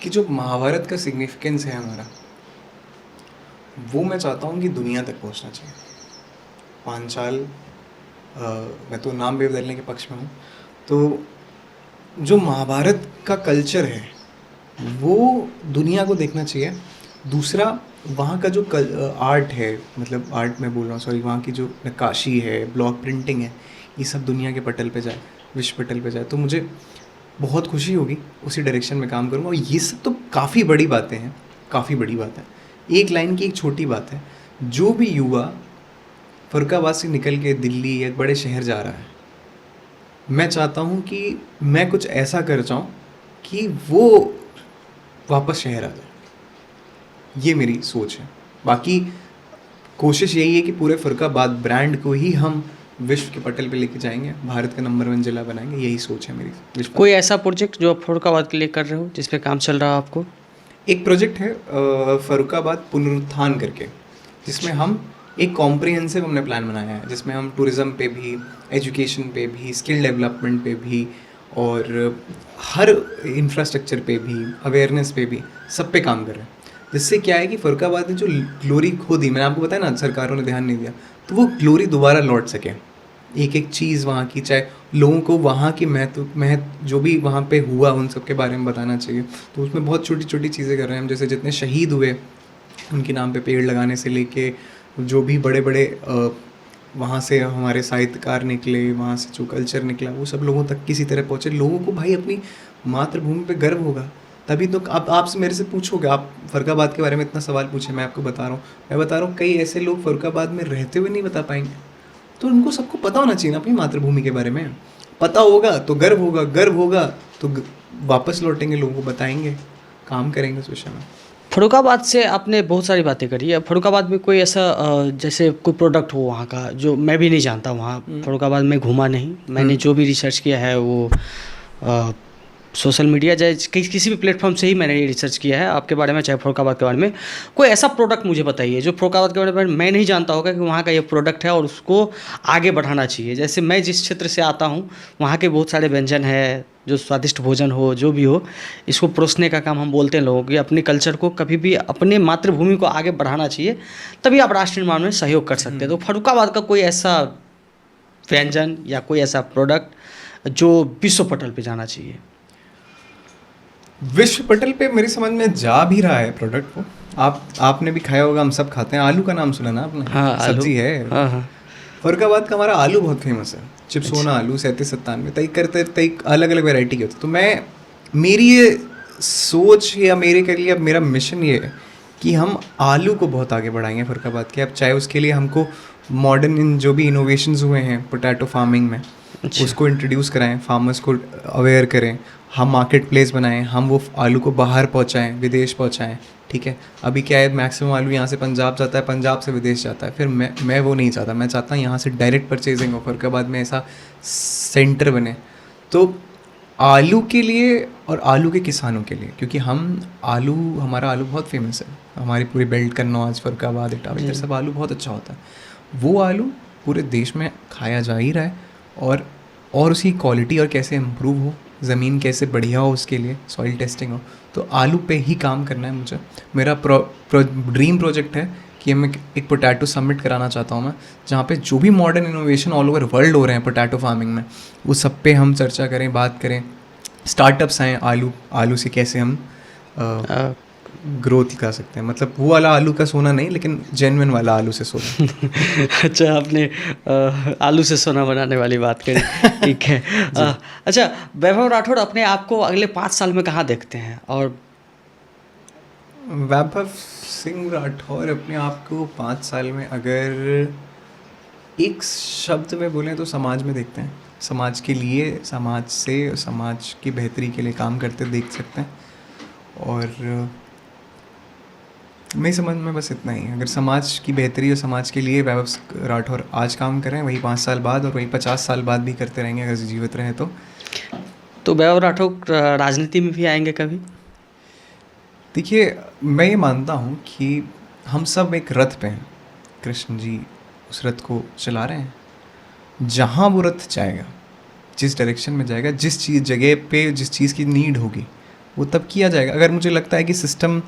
Speaker 2: कि जो महाभारत का सिग्निफिकेंस है हमारा, वो मैं चाहता हूँ कि दुनिया तक पहुँचना चाहिए। पांचाल, मैं तो नाम भी बदलने के पक्ष में हूँ। तो जो महाभारत का कल्चर है वो दुनिया को देखना चाहिए। दूसरा, वहाँ का जो आर्ट है, मतलब आर्ट में बोल रहा हूँ, सॉरी, वहाँ की जो नक्काशी है, ब्लॉक प्रिंटिंग है, ये सब दुनिया के पटल पे जाए, विश्व पटल पे जाए, तो मुझे बहुत खुशी होगी। उसी डायरेक्शन में काम करूँगा। और ये सब तो काफ़ी बड़ी बातें हैं, काफ़ी बड़ी बात है। एक लाइन की एक छोटी बात है, जो भी युवा फर्रुखाबाद से निकल के दिल्ली या बड़े शहर जा रहा है, मैं चाहता हूँ कि मैं कुछ ऐसा कर जाऊँ कि वो वापस शहर आ जाए। ये मेरी सोच है। बाकी कोशिश यही है कि पूरे फर्रुखाबाद ब्रांड को ही हम विश्व के पटल पे लेके जाएंगे, भारत का नंबर 1 जिला बनाएंगे। यही सोच है मेरी।
Speaker 1: कोई ऐसा प्रोजेक्ट जो आप फर्रुखाबाद के लिए कर रहे हो, जिस पे काम चल रहा है आपको?
Speaker 2: एक प्रोजेक्ट है फर्रुखाबाद पुनरुत्थान करके, जिसमें हम एक कॉम्प्रिहेंसिव हमने प्लान बनाया है, जिसमें हम टूरिज़्म पे भी, एजुकेशन पे भी, स्किल डेवलपमेंट पे भी, और हर इंफ्रास्ट्रक्चर पे भी, अवेयरनेस पे भी, सब पे काम कर रहे हैं। जिससे क्या है कि फर्रुखाबाद ने जो ग्लोरी खो दी, मैंने आपको बताया ना, सरकारों ने ध्यान नहीं दिया, तो वो ग्लोरी दोबारा लौट सके। एक एक चीज़ वहाँ की, चाहे लोगों को वहाँ की महत्व जो भी वहाँ पे हुआ उन सब के बारे में बताना चाहिए। तो उसमें बहुत छोटी छोटी चीज़ें कर रहे हैं हम। जैसे जितने शहीद हुए उनके नाम पे पेड़ लगाने से लेके, जो भी बड़े बड़े वहाँ से हमारे साहित्यकार निकले, वहाँ से जो कल्चर निकला, वो सब लोगों तक किसी तरह पहुँचे। लोगों को भाई अपनी मातृभूमि पे गर्व होगा, तभी तो आपसे मेरे से पूछोगे। आप फर्रुखाबाद के बारे में इतना सवाल पूछे, मैं आपको बता रहा हूँ कई ऐसे लोग फर्रुखाबाद में रहते हुए नहीं बता पाएंगे। तो उनको सबको पता होना चाहिए ना अपनी मातृभूमि के बारे में। पता होगा तो गर्व होगा, गर्व होगा तो वापस लौटेंगे, लोगों को बताएंगे, काम करेंगे उस विषय में।
Speaker 1: फर्रुखाबाद से आपने बहुत सारी बातें करी है। फर्रुखाबाद में कोई ऐसा जैसे कोई प्रोडक्ट हो वहाँ का, जो मैं भी नहीं जानता, वहाँ फर्रुखाबाद में घूमा नहीं, मैंने जो भी रिसर्च किया है वो सोशल मीडिया चाहे किसी भी प्लेटफॉर्म से ही मैंने ये रिसर्च किया है आपके बारे में, चाहे फ़रुखाबाद के बारे में। कोई ऐसा प्रोडक्ट मुझे बताइए जो फ़रुखाबाद के बारे में मैं नहीं जानता होगा कि वहाँ का ये प्रोडक्ट है और उसको आगे बढ़ाना चाहिए। जैसे मैं जिस क्षेत्र से आता हूँ वहाँ के बहुत सारे व्यंजन है, जो स्वादिष्ट भोजन हो, जो भी हो, इसको परोसने का काम हम बोलते हैं लोगों की। अपने कल्चर को कभी भी, अपने मातृभूमि को आगे बढ़ाना चाहिए, तभी आप राष्ट्र निर्माण में सहयोग कर सकते हैं। तो फ़रुखाबाद का कोई ऐसा व्यंजन या कोई ऐसा प्रोडक्ट जो विश्व पटल पे जाना चाहिए?
Speaker 2: विश्व पटल पे मेरी समझ में जा भी रहा है प्रोडक्ट वो। आपने भी खाया होगा, हम सब खाते हैं। आलू का नाम सुना ना आपने?
Speaker 1: हाँ, आलू।
Speaker 2: सब्जी है।
Speaker 1: हाँ हाँ।
Speaker 2: फरुखाबाद का हमारा आलू बहुत फेमस है। चिप्सोना आलू 37-97 तय करते, तय अलग अलग वैरायटी के होते। तो मेरी ये सोच या मेरे के लिए अब मेरा मिशन ये है कि हम आलू को बहुत आगे बढ़ाएंगे फरुखाबाद के। अब चाहे उसके लिए हमको मॉडर्न इन जो भी इनोवेशंस हुए हैं पोटैटो फार्मिंग में, उसको इंट्रोड्यूस कराएं, फार्मर्स को अवेयर करें, हम मार्केट प्लेस बनाएं, हम वो आलू को बाहर पहुंचाएं, विदेश पहुंचाएं। ठीक है, अभी क्या है, मैक्सिमम आलू यहाँ से पंजाब जाता है, पंजाब से विदेश जाता है। फिर मैं वो नहीं चाहता, मैं चाहता हूँ यहाँ से डायरेक्ट परचेजिंग हो, फरुखाबाद में ऐसा सेंटर बने। तो आलू के लिए और आलू के किसानों के लिए, क्योंकि हमारा आलू बहुत फेमस है, हमारी पूरी बेल्ट कन्नौज, फरुखाबाद, इटावा, इधर सब आलू बहुत अच्छा होता है। वो आलू पूरे देश में खाया जा ही रहा है, और उसकी क्वालिटी और कैसे इम्प्रूव हो, ज़मीन कैसे बढ़िया हो, उसके लिए सॉइल टेस्टिंग हो। तो आलू पे ही काम करना है मुझे। मेरा ड्रीम प्रोजेक्ट है कि मैं एक पोटैटो समिट कराना चाहता हूँ मैं, जहाँ पे जो भी modern innovation all over world हो रहे हैं पोटैटो फार्मिंग में, वो सब पे हम चर्चा करें, बात करें। स्टार्टअप्स आएँ आलू से कैसे हम ग्रोथ कर सकते हैं। मतलब वो वाला आलू का सोना नहीं, लेकिन जेन्युइन वाला आलू से सोना।
Speaker 1: अच्छा, आपने आलू से सोना बनाने वाली बात करी। ठीक है। अच्छा, वैभव राठौड़ अपने आप को अगले 5 साल में कहाँ देखते हैं? और
Speaker 2: वैभव सिंह राठौर अपने आप को 5 साल में अगर एक शब्द में बोलें तो समाज में देखते हैं। समाज के लिए, समाज से, समाज की बेहतरी के लिए काम करते देख सकते हैं। और मेरी समझ में बस इतना ही। अगर समाज की बेहतरी और समाज के लिए वैभव राठौर आज काम कर रहे हैं, वही 5 साल बाद और वही 50 साल बाद भी करते रहेंगे अगर जीवित रहे तो
Speaker 1: वैभव राठौर राजनीति में भी आएंगे कभी?
Speaker 2: देखिए, मैं ये मानता हूँ कि हम सब एक रथ पे हैं, कृष्ण जी उस रथ को चला रहे हैं। जहाँ वो रथ जाएगा, जिस डायरेक्शन में जाएगा, जिस जगह पे जिस चीज़ की नीड होगी, वो तब किया जाएगा। अगर मुझे लगता है कि सिस्टम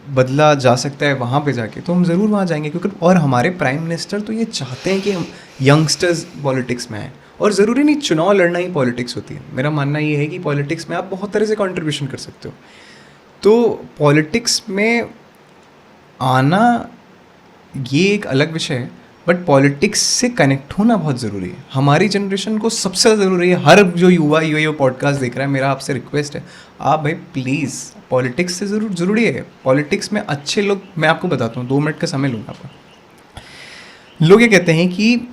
Speaker 2: बदला जा सकता है वहाँ पे जाके, तो हम ज़रूर वहाँ जाएंगे। क्योंकि और हमारे प्राइम मिनिस्टर तो ये चाहते हैं कि हम यंगस्टर्स पॉलिटिक्स में आएँ। और ज़रूरी नहीं चुनाव लड़ना ही पॉलिटिक्स होती है। मेरा मानना ये है कि पॉलिटिक्स में आप बहुत तरह से कंट्रीब्यूशन कर सकते हो। तो पॉलिटिक्स में आना ये एक अलग विषय है, बट पॉलिटिक्स से कनेक्ट होना बहुत ज़रूरी है। हमारी जनरेशन को सबसे ज़रूरी है। हर जो युवा ये पॉडकास्ट देख रहा है, मेरा आपसे रिक्वेस्ट है, आप भाई प्लीज़ पॉलिटिक्स से ज़रूरी है। पॉलिटिक्स में अच्छे लोग, मैं आपको बताता हूँ, 2 मिनट का समय लूँगा आपका। लोग ये कहते हैं कि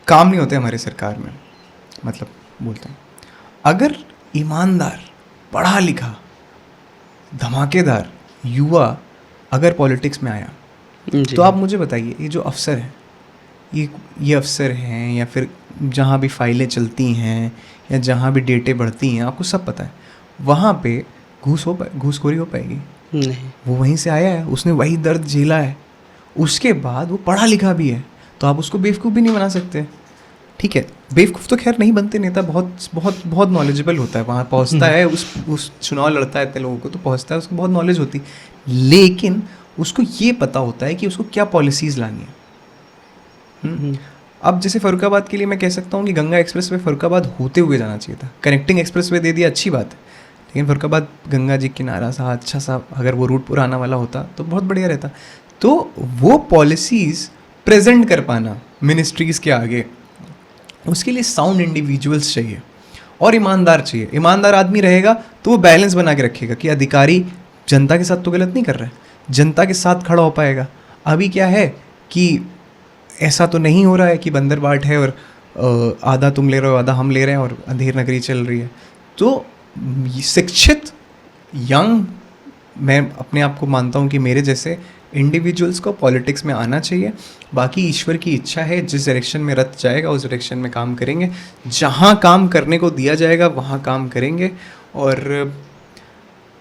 Speaker 2: काम नहीं होते हमारी सरकार में, मतलब बोलते हैं अगर ईमानदार, पढ़ा लिखा, धमाकेदार युवा अगर पॉलिटिक्स में आया, तो आप मुझे बताइए, ये जो अफसर हैं, ये अफसर हैं, या फिर जहाँ भी फाइलें चलती हैं या जहाँ भी डेटे बढ़ती हैं, आपको सब पता है, वहाँ पे घूसखोरी हो पाएगी?
Speaker 1: नहीं।
Speaker 2: वो वहीं से आया है, उसने वही दर्द झेला है, उसके बाद वो पढ़ा लिखा भी है, तो आप उसको बेवकूफ़ भी नहीं बना सकते। ठीक है, बेवकूफ़ तो खैर नहीं बनते, नेता बहुत बहुत बहुत नॉलेजेबल होता है, वहाँ पहुँचता है, उस चुनाव लड़ता है इतने लोगों को, तो पहुँचता है, उसको बहुत नॉलेज होती, लेकिन उसको ये पता होता है कि उसको क्या पॉलिसीज़ लानी है। अब जैसे फरुखाबाद के लिए मैं कह सकता हूँ कि गंगा एक्सप्रेस वे फरुखाबाद होते हुए जाना चाहिए था। कनेक्टिंग एक्सप्रेस वे दे दिया, अच्छी बात है, लेकिन फरुखाबाद गंगा जी किनारा सा अच्छा सा अगर वो रूट पूरा आना वाला होता तो बहुत बढ़िया रहता। तो वो पॉलिसीज़ प्रेजेंट कर पाना मिनिस्ट्रीज़ के आगे, उसके लिए साउंड इंडिविजुअल्स चाहिए और ईमानदार चाहिए। ईमानदार आदमी रहेगा तो वो बैलेंस बना के रखेगा कि अधिकारी जनता के साथ तो गलत नहीं कर रहा है, जनता के साथ खड़ा हो पाएगा। अभी क्या है कि ऐसा तो नहीं हो रहा है कि बंदर बाट है और आधा तुम ले रहे हो, आधा हम ले रहे हैं, और अंधेर नगरी चल रही है। तो शिक्षित यंग, मैं अपने आप को मानता हूँ कि मेरे जैसे इंडिविजुअल्स को पॉलिटिक्स में आना चाहिए। बाकी ईश्वर की इच्छा है, जिस डायरेक्शन में रथ जाएगा उस डायरेक्शन में काम करेंगे, जहाँ काम करने को दिया जाएगा वहाँ काम करेंगे। और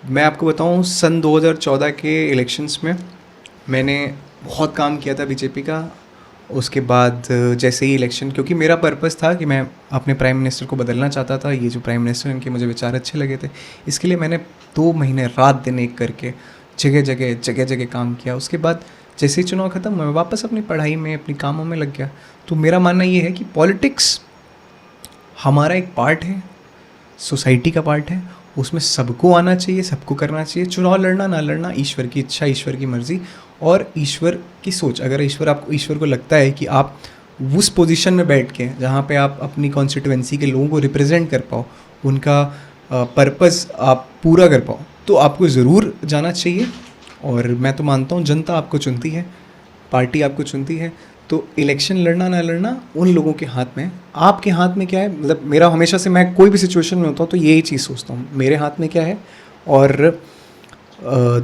Speaker 2: मैं आपको बताऊँ, सन 2014 के इलेक्शंस में मैंने बहुत काम किया था बीजेपी का। उसके बाद जैसे ही इलेक्शन, क्योंकि मेरा पर्पस था कि मैं अपने प्राइम मिनिस्टर को बदलना चाहता था, ये जो प्राइम मिनिस्टर उनके मुझे विचार अच्छे लगे थे, इसके लिए मैंने 2 महीने रात दिन एक करके जगह जगह काम किया। उसके बाद जैसे ही चुनाव ख़त्म, मैं वापस अपनी पढ़ाई में, अपनी कामों में लग गया। तो मेरा मानना ये है कि पॉलिटिक्स हमारा एक पार्ट है, सोसाइटी का पार्ट है, उसमें सबको आना चाहिए, सबको करना चाहिए। चुनाव लड़ना ना लड़ना ईश्वर की इच्छा, ईश्वर की मर्ज़ी और ईश्वर की सोच। अगर ईश्वर को लगता है कि आप उस पोजीशन में बैठ के जहाँ पे आप अपनी कॉन्स्टिट्यूएंसी के लोगों को रिप्रेजेंट कर पाओ, उनका पर्पस आप पूरा कर पाओ, तो आपको ज़रूर जाना चाहिए। और मैं तो मानता हूँ जनता आपको चुनती है, पार्टी आपको चुनती है, तो इलेक्शन लड़ना ना लड़ना उन लोगों के हाथ में है। आपके हाथ में क्या है? मतलब मेरा हमेशा से, मैं कोई भी सिचुएशन में होता हूँ तो यही चीज़ सोचता हूँ, मेरे हाथ में क्या है और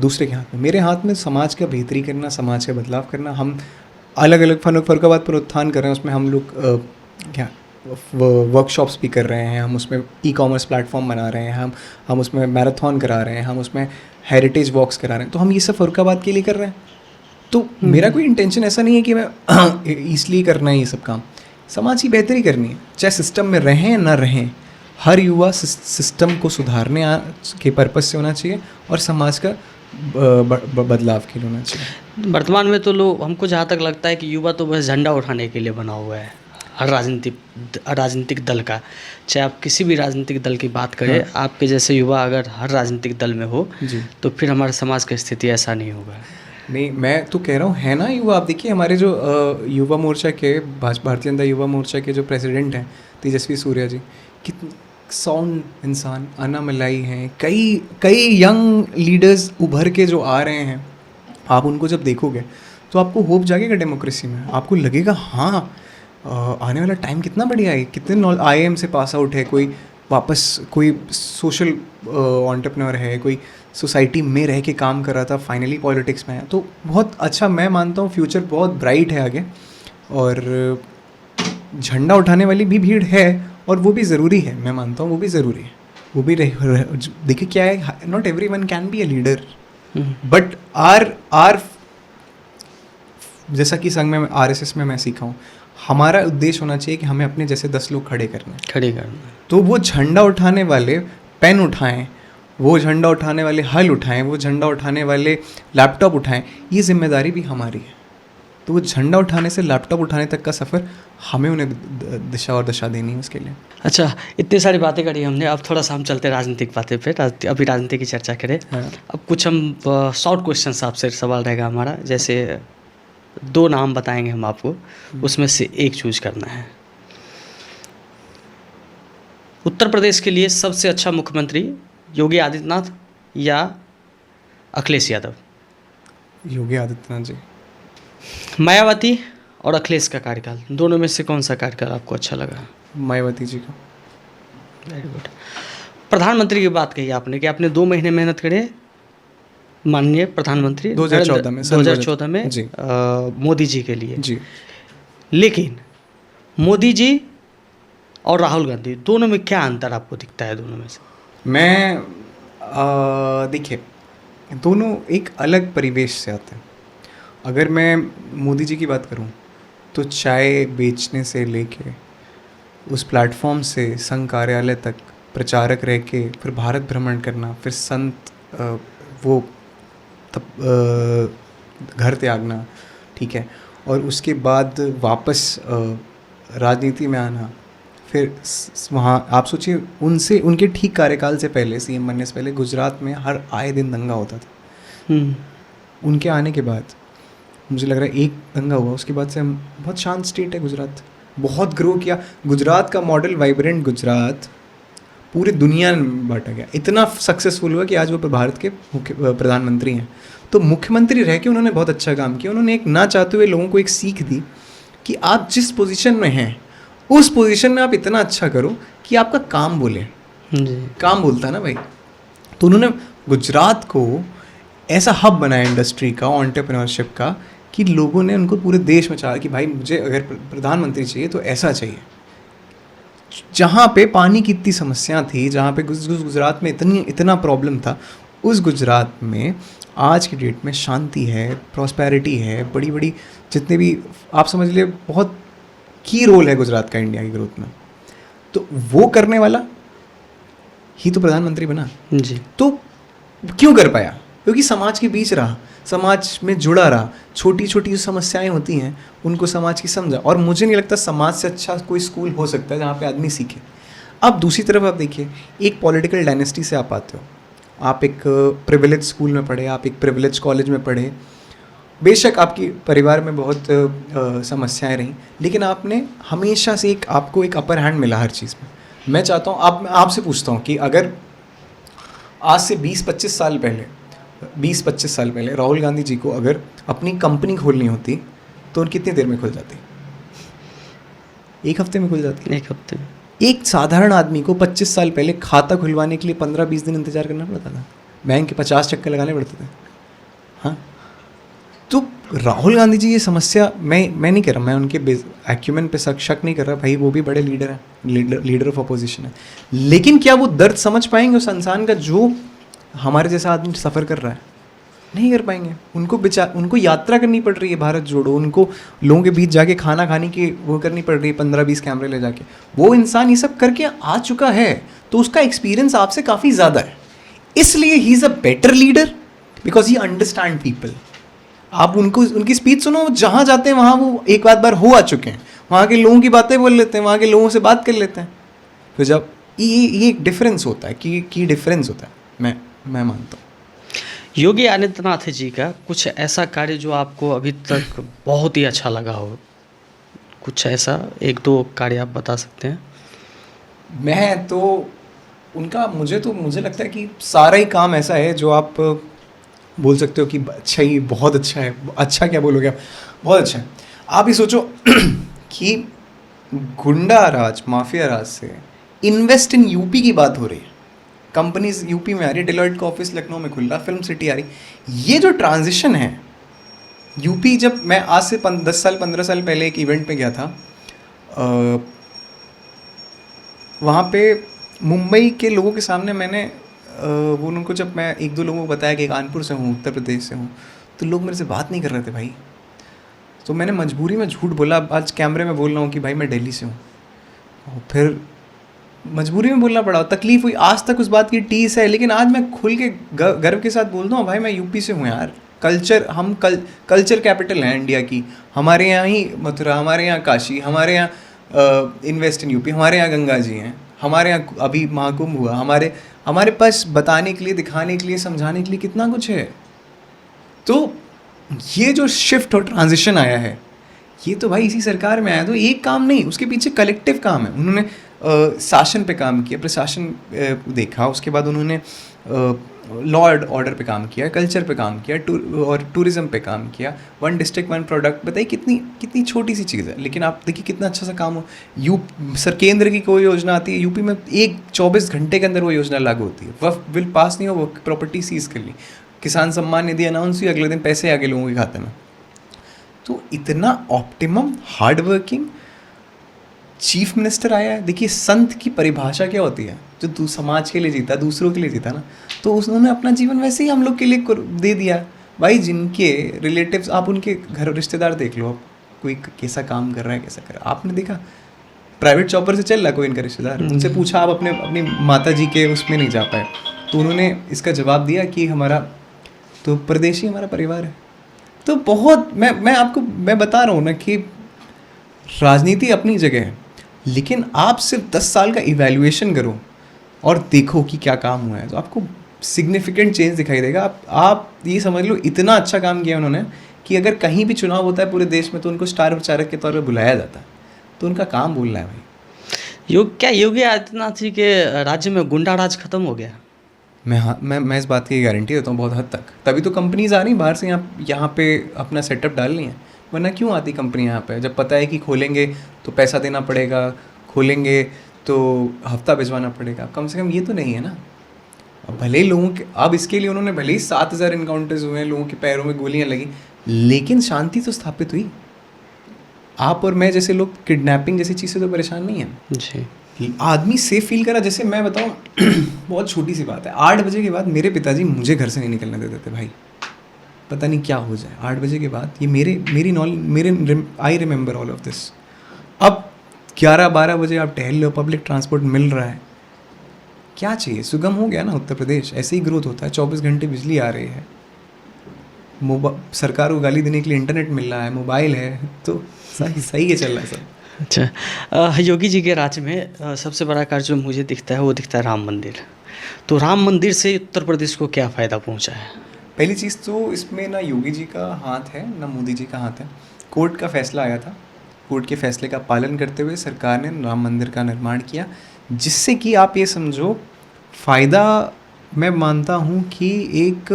Speaker 2: दूसरे के हाथ में। मेरे हाथ में समाज का बेहतरी करना, समाज का बदलाव करना। हम अलग अलग फर्रुखाबाद पर उत्थान कर रहे हैं, उसमें हम लोग क्या वर्कशॉप्स भी कर रहे हैं, हम उसमें ई-कॉमर्स प्लेटफॉर्म बना रहे हैं, हम उसमें मैराथन करा रहे हैं, हम उसमें हेरिटेज वॉक्स करा रहे हैं। तो हम ये सब फर्रुखाबाद के लिए कर रहे हैं। तो मेरा कोई इंटेंशन ऐसा नहीं है कि मैं इसलिए करना है ये सब काम, समाज की बेहतरी करनी है। चाहे सिस्टम में रहें ना रहें, हर युवा सिस्टम को सुधारने के पर्पस से होना चाहिए और समाज का बदलाव के लिए होना चाहिए।
Speaker 1: वर्तमान में तो लोग, हमको जहाँ तक लगता है कि युवा तो बस झंडा उठाने के लिए बना हुआ है, हर राजनीतिक दल का। चाहे आप किसी भी राजनीतिक दल की बात करें, हाँ। आपके जैसे युवा अगर हर राजनीतिक दल में हो जी, तो फिर हमारे समाज की स्थिति ऐसा नहीं होगा।
Speaker 2: नहीं, मैं तो कह रहा हूँ है ना युवा। आप देखिए हमारे जो युवा मोर्चा के, भारतीय जनता युवा मोर्चा के जो प्रेसिडेंट हैं तेजस्वी सूर्या जी, कितने साउंड इंसान, अनामलाई हैं। कई यंग लीडर्स उभर के जो आ रहे हैं, आप उनको जब देखोगे तो आपको होप जागेगा डेमोक्रेसी में। आपको लगेगा हाँ, आने वाला टाइम कितना बढ़िया है। कितने IIM से पास आउट है, कोई वापस कोई सोशल एंटरप्रेन्योर है, कोई सोसाइटी में रह के काम कर रहा था, फाइनली पॉलिटिक्स में है। तो बहुत अच्छा, मैं मानता हूँ फ्यूचर बहुत ब्राइट है आगे। और झंडा उठाने वाली भी भीड़ है और वो भी ज़रूरी है, मैं मानता हूँ वो भी ज़रूरी है। वो भी देखिए क्या है, not everyone can be a leader, but are जैसा कि संघ में RSS में मैं सीखा हूँ, हमारा उद्देश्य होना चाहिए कि हमें अपने जैसे 10 लोग खड़े करना। तो वो झंडा उठाने वाले पेन उठाएं, वो झंडा उठाने वाले हल उठाएं, वो झंडा उठाने वाले लैपटॉप उठाएं, ये जिम्मेदारी भी हमारी है। तो वो झंडा उठाने से लैपटॉप उठाने तक का सफ़र हमें उन्हें दिशा और दशा देनी है उसके लिए।
Speaker 1: अच्छा, इतनी सारी बातें करी हमने, अब थोड़ा सा हम चलते राजनीतिक बातें पे। अभी राजनीति की चर्चा करें, हाँ। अब कुछ हम शॉर्ट क्वेश्चन आपसे सवाल रहेगा हमारा। जैसे 2 नाम बताएंगे हम आपको, उसमें से एक चूज करना है। उत्तर प्रदेश के लिए सबसे अच्छा मुख्यमंत्री योगी आदित्यनाथ या अखिलेश यादव?
Speaker 2: योगी आदित्यनाथ जी।
Speaker 1: मायावती और अखिलेश का कार्यकाल, दोनों में से कौन सा कार्यकाल आपको अच्छा लगा?
Speaker 2: मायावती जी का।
Speaker 1: Very good. प्रधानमंत्री की बात कही आपने कि आपने 2 महीने मेहनत करे माननीय प्रधानमंत्री 2014 में जी। मोदी जी के लिए जी। लेकिन मोदी जी और राहुल गांधी, दोनों में क्या अंतर आपको दिखता है दोनों में से?
Speaker 2: मैं देखिए, दोनों एक अलग परिवेश से आते हैं। अगर मैं मोदी जी की बात करूं तो चाय बेचने से लेके उस प्लेटफॉर्म से संघ कार्यालय तक प्रचारक रह के फिर भारत भ्रमण करना, फिर संत वो तब घर त्यागना, ठीक है, और उसके बाद वापस राजनीति में आना, फिर वहाँ आप सोचिए उनके ठीक कार्यकाल से पहले, CM बनने से पहले गुजरात में हर आए दिन दंगा होता था। उनके आने के बाद मुझे लग रहा है एक दंगा हुआ, उसके बाद से हम बहुत शांत स्टेट है गुजरात, बहुत ग्रो किया। गुजरात का मॉडल, वाइब्रेंट गुजरात, पूरी दुनिया में बांटा गया, इतना सक्सेसफुल हुआ कि आज वो भारत के प्रधानमंत्री हैं। तो मुख्यमंत्री रह के उन्होंने बहुत अच्छा काम किया। उन्होंने एक ना चाहते हुए लोगों को एक सीख दी कि आप जिस पोजीशन में हैं उस पोजीशन में आप इतना अच्छा करो कि आपका काम बोले। काम बोलता है ना भाई। तो उन्होंने गुजरात को ऐसा हब बनाया इंडस्ट्री का, एंटरप्रेन्योरशिप का, कि लोगों ने उनको पूरे देश में चाहा कि भाई मुझे अगर प्रधानमंत्री चाहिए तो ऐसा चाहिए। जहाँ पे पानी की इतनी समस्या थी, जहाँ पे गुजरात में इतना प्रॉब्लम था, उस गुजरात में आज की डेट में शांति है, प्रॉस्पेरिटी है, बड़ी बड़ी जितने भी आप समझ लिए बहुत की रोल है गुजरात का इंडिया की ग्रोथ में। तो वो करने वाला ही तो प्रधानमंत्री बना।
Speaker 1: जी।
Speaker 2: तो क्यों कर पाया? क्योंकि समाज के बीच रहा, समाज में जुड़ा रहा, छोटी छोटी जो समस्याएं होती हैं उनको समाज की समझा। और मुझे नहीं लगता समाज से अच्छा कोई स्कूल हो सकता है जहाँ पे आदमी सीखे। अब दूसरी तरफ आप देखिए, एक पॉलिटिकल डायनेस्टी से आप आते हो, आप एक प्रिविलेज स्कूल में पढ़े, आप एक प्रिविलेज कॉलेज में पढ़े, बेशक आपकी परिवार में बहुत समस्याएं रहीं, लेकिन आपने हमेशा से आपको एक अपर हैंड मिला हर चीज़ में। मैं चाहता हूँ मैं आपसे पूछता हूँ कि अगर आज से 20-25 साल पहले राहुल गांधी जी को अगर अपनी कंपनी खोलनी होती तो कितनी देर में खुल जाती? 1 हफ्ते में खुल जाती।
Speaker 1: 1 हफ्ते में।
Speaker 2: एक साधारण आदमी को 25 साल पहले खाता खुलवाने के लिए 15-20 दिन इंतजार करना पड़ता था, बैंक के 50 चक्कर लगाने पड़ते थे। हाँ, तो राहुल गांधी जी ये समस्या, मैं नहीं कह रहा, मैं उनके एक्यूमेंट पे शक नहीं कर रहा भाई, वो भी बड़े लीडर हैं, लीडर ऑफ अपोजिशन है, लेकिन क्या वो दर्द समझ पाएंगे उस इंसान का जो हमारे जैसा आदमी सफ़र कर रहा है? नहीं कर पाएंगे। उनको यात्रा करनी पड़ रही है भारत जोड़ो, उनको लोगों के बीच जाके खाना खाने की वो करनी पड़ रही है, 15-20 कैमरे ले जाके। वो इंसान ये सब करके आ चुका है, तो उसका एक्सपीरियंस आपसे काफ़ी ज़्यादा है, इसलिए he is a better leader because he understand people. आप उनकी स्पीच सुनो, जहाँ जाते हैं वहाँ वो एक बार हो आ चुके हैं, वहाँ के लोगों की बातें बोल लेते हैं, वहाँ के लोगों से बात कर लेते हैं। तो जब ये एक डिफरेंस होता है, की डिफरेंस होता है, मैं मानता हूँ।
Speaker 1: योगी आदित्यनाथ जी का कुछ ऐसा कार्य जो आपको अभी तक बहुत ही अच्छा लगा हो, कुछ ऐसा 1-2 कार्य आप बता सकते हैं?
Speaker 2: मैं तो उनका मुझे लगता है कि सारा ही काम ऐसा है जो आप बोल सकते हो कि अच्छा ही, बहुत अच्छा है। अच्छा क्या बोलोगे आप? बहुत अच्छा है। आप ही सोचो कि गुंडा राज, माफिया राज से इन्वेस्ट इन यूपी की बात हो रही है, कंपनीज यूपी में आ रही है, डेलॉयट का ऑफिस लखनऊ में खुल रहा, फिल्म सिटी आ रही। ये जो ट्रांजिशन है यूपी, जब मैं आज से 10-15 साल पहले एक इवेंट पे गया था, वहाँ पे मुंबई के लोगों के सामने मैंने वो उनको जब मैं 1-2 लोगों को बताया कि कानपुर से हूँ, उत्तर प्रदेश से हूँ, तो लोग मेरे से बात नहीं कर रहे थे भाई। तो मैंने मजबूरी में झूठ बोला, आज कैमरे में बोल रहा हूँ कि भाई मैं दिल्ली से हूँ, और फिर मजबूरी में बोलना पड़ा, तकलीफ़ हुई। आज तक उस बात की टीस है, लेकिन आज मैं खुल के गर्व के साथ बोल दूँ भाई मैं यूपी से हूँ यार। कल्चर कैपिटल है इंडिया की, हमारे यहाँ ही मथुरा, हमारे यहाँ काशी, हमारे यहाँ इन्वेस्ट इन यूपी, हमारे यहाँ गंगा जी हैं, हमारे यहाँ अभी महाकुंभ हुआ, हमारे पास बताने के लिए, दिखाने के लिए, समझाने के लिए कितना कुछ है। तो ये जो शिफ्ट और ट्रांजिशन आया है, ये तो भाई इसी सरकार में आया। तो एक काम नहीं, उसके पीछे कलेक्टिव काम है। उन्होंने शासन पे काम किया, प्रशासन देखा, उसके बाद उन्होंने लॉ एंड ऑर्डर पे काम किया, कल्चर पे काम किया, और टूरिज़्म पे काम किया। 1 डिस्ट्रिक्ट 1 प्रोडक्ट, बताइए कितनी छोटी सी चीज़ है, लेकिन आप देखिए कितना अच्छा सा काम हो। सर केंद्र की कोई योजना आती है यूपी में, 24 घंटे के अंदर वो योजना लागू होती है। वफ बिल पास नहीं हो, वो प्रॉपर्टी सीज कर ली, किसान सम्मान निधि अनाउंस हुई, अगले दिन पैसे आ गए लोगों के खाते में। तो इतना optimum hard working chief minister आया है। देखिए संत की परिभाषा क्या होती है, जो समाज के लिए जीता, दूसरों के लिए जीता ना, तो उन्होंने अपना जीवन वैसे ही हम लोग के लिए दे दिया भाई। जिनके रिलेटिव्स, आप उनके घर रिश्तेदार देख लो, आप कोई कैसा काम कर रहा है, कैसा कर रहा है, आपने देखा प्राइवेट चॉपर से चल रहा कोई इनका रिश्तेदार, उनसे पूछा आप अपनी माता जी के उसमें नहीं जा पाए, तो उन्होंने इसका जवाब दिया कि हमारा तो परदेशी हमारा परिवार है। तो बहुत मैं बता रहा हूँ ना कि राजनीति अपनी जगह है, लेकिन आप सिर्फ 10 साल का इवैल्यूएशन करो और देखो कि क्या काम हुआ है, तो आपको सिग्निफिकेंट चेंज दिखाई देगा। आप ये समझ लो इतना अच्छा काम किया उन्होंने कि अगर कहीं भी चुनाव होता है पूरे देश में तो उनको स्टार प्रचारक के तौर पर बुलाया जाता है। तो उनका काम बोलना है भाई।
Speaker 1: क्या योगी आदित्यनाथ जी के राज्य में गुंडा राज खत्म हो गया?
Speaker 2: मैं इस बात की गारंटी देता हूँ बहुत हद तक। तभी तो कंपनीज आ रही बाहर से यहाँ पे अपना सेटअप डाल रही हैं, वरना क्यों आती कंपनी यहाँ पे? जब पता है कि खोलेंगे तो पैसा देना पड़ेगा, खोलेंगे तो हफ्ता भिजवाना पड़ेगा, कम से कम ये तो नहीं है ना। अब भले ही लोगों के, अब इसके लिए उन्होंने भले ही 7,000 इनकाउंटर्स हुए हैं, लोगों के पैरों में गोलियां लगी, लेकिन शांति तो स्थापित हुई। आप और मैं जैसे लोग किडनैपिंग जैसी चीज़ से तो परेशान नहीं है।
Speaker 1: जी।
Speaker 2: आदमी सेफ फील करा। जैसे मैं बताऊं बहुत छोटी सी बात है, 8 बजे के बाद मेरे पिताजी मुझे घर से नहीं निकलने देते थे भाई, पता नहीं क्या हो जाए 8 बजे के बाद। ये मेरे I remember all of this. अब 11-12 बजे आप टहल लो, पब्लिक ट्रांसपोर्ट मिल रहा है, क्या चाहिए? सुगम हो गया ना उत्तर प्रदेश, ऐसे ही ग्रोथ होता है। 24 घंटे बिजली आ रही है, सरकार को गाली देने के लिए इंटरनेट मिल रहा है, मोबाइल है, तो सही है, चल रहा है सब।
Speaker 1: अच्छा, योगी जी के राज्य में सबसे बड़ा कार्य जो मुझे दिखता है वो दिखता है राम मंदिर। तो राम मंदिर से उत्तर प्रदेश को क्या फ़ायदा पहुंचा है?
Speaker 2: पहली चीज़ तो इसमें ना योगी जी का हाथ है ना मोदी जी का हाथ है। कोर्ट का फैसला आया था, कोर्ट के फैसले का पालन करते हुए सरकार ने राम मंदिर का निर्माण किया, जिससे कि आप ये समझो फ़ायदा, मैं मानता हूँ कि एक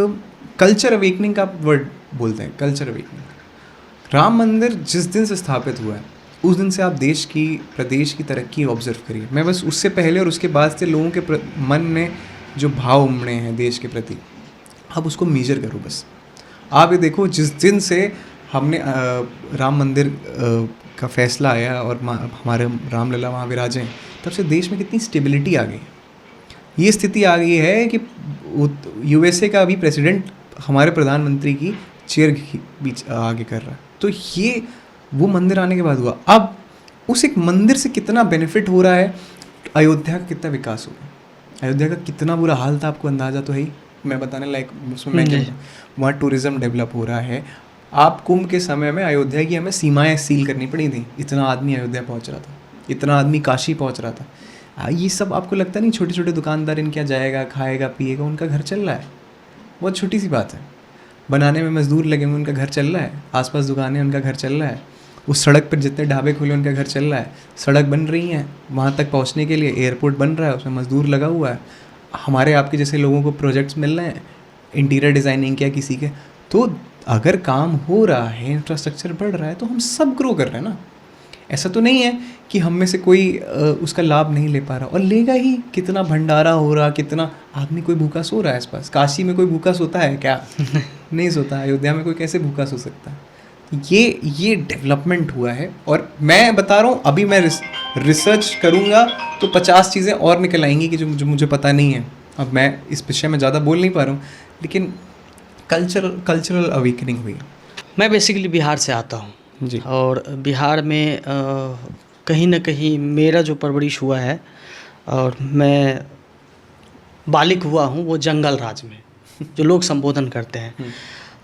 Speaker 2: कल्चर अवेकनिंग का वर्ड बोलते हैं, कल्चर अवेकनिंग। राम मंदिर जिस दिन से स्थापित हुआ है उस दिन से आप देश की, प्रदेश की तरक्की ऑब्जर्व करिए। मैं बस उससे पहले और उसके बाद से लोगों के मन में जो भाव उमड़े हैं देश के प्रति, आप उसको मेजर करो। बस आप ये देखो, जिस दिन से हमने राम मंदिर का फैसला आया और हमारे रामलला वहाँ विराजे हैं, तब से देश में कितनी स्टेबिलिटी आ गई है। ये स्थिति आ गई है कि यूएसए का अभी प्रेसिडेंट हमारे प्रधानमंत्री की चेयर बीच आगे कर रहा है। तो ये वो मंदिर आने के बाद हुआ। अब उस एक मंदिर से कितना बेनिफिट हो रहा है, अयोध्या का कितना विकास हो गया, अयोध्या का कितना बुरा हाल था, आपको अंदाज़ा तो है ही। मैं बताने लायक उसमें मैं क्या, वहाँ टूरिज़्म डेवलप हो रहा है। आप कुंभ के समय में अयोध्या की हमें सीमाएं सील करनी पड़ी थी, इतना आदमी अयोध्या पहुँच रहा था, इतना आदमी काशी पहुँच रहा था। ये सब आपको लगता नहीं, छोटे छोटे दुकानदार इनके यहाँ जाएगा, खाएगा, पिएगा, उनका घर चल रहा है। बहुत छोटी सी बात है। बनाने में मजदूर लगे हुए, उनका घर चल रहा है। आसपास दुकानें, उनका घर चल रहा है। उस सड़क पर जितने ढाबे खुले, उनका घर चल रहा है। सड़क बन रही हैं, वहाँ तक पहुँचने के लिए एयरपोर्ट बन रहा है, उसमें मजदूर लगा हुआ है। हमारे आपके जैसे लोगों को प्रोजेक्ट्स मिल रहे हैं, इंटीरियर डिज़ाइनिंग क्या किसी के। तो अगर काम हो रहा है, इंफ्रास्ट्रक्चर बढ़ रहा है, तो हम सब ग्रो कर रहे हैं ना। ऐसा तो नहीं है कि हम में से कोई उसका लाभ नहीं ले पा रहा, और लेगा ही। कितना भंडारा हो रहा, कितना आदमी, कोई भूखा सो रहा है आसपास। काशी में कोई भूखा सोता है क्या? नहीं सोता। अयोध्या में कोई कैसे भूखा सो सकता है? ये डेवलपमेंट हुआ है। और मैं बता रहा हूँ, अभी मैं रिसर्च करूँगा तो 50 चीज़ें और निकल आएंगी कि जो मुझे पता नहीं है। अब मैं इस विषय में ज़्यादा बोल नहीं पा रहा हूँ, लेकिन कल्चरल अवेकनिंग हुई।
Speaker 1: मैं बेसिकली बिहार से आता हूँ
Speaker 2: जी।
Speaker 1: और बिहार में कहीं ना कहीं मेरा जो परवरिश हुआ है और मैं बालिक हुआ हूँ वो जंगल राज में, जो लोग संबोधन करते हैं।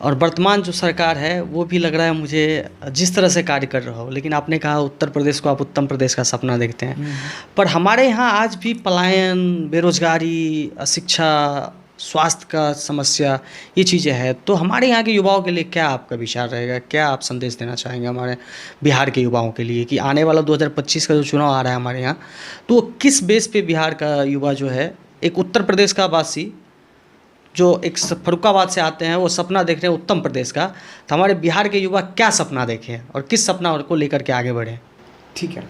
Speaker 1: और वर्तमान जो सरकार है वो भी लग रहा है मुझे जिस तरह से कार्य कर रहा हो। लेकिन आपने कहा उत्तर प्रदेश को आप उत्तम प्रदेश का सपना देखते हैं, पर हमारे यहाँ आज भी पलायन, बेरोजगारी, अशिक्षा, स्वास्थ्य का समस्या, ये चीज़ें हैं। तो हमारे यहाँ के युवाओं के लिए क्या आपका विचार रहेगा, क्या आप संदेश देना चाहेंगे हमारे बिहार के युवाओं के लिए कि आने वाला 2025 का जो चुनाव आ रहा है हमारे यहाँ, तो किस बेस पे बिहार का युवा जो है, एक उत्तर प्रदेश का वासी जो एक फर्रुखाबाद से आते हैं, वो सपना देख रहे हैं उत्तम प्रदेश का, तो हमारे बिहार के युवा क्या सपना देखें और किस सपना को लेकर के आगे बढ़ें?
Speaker 2: ठीक है,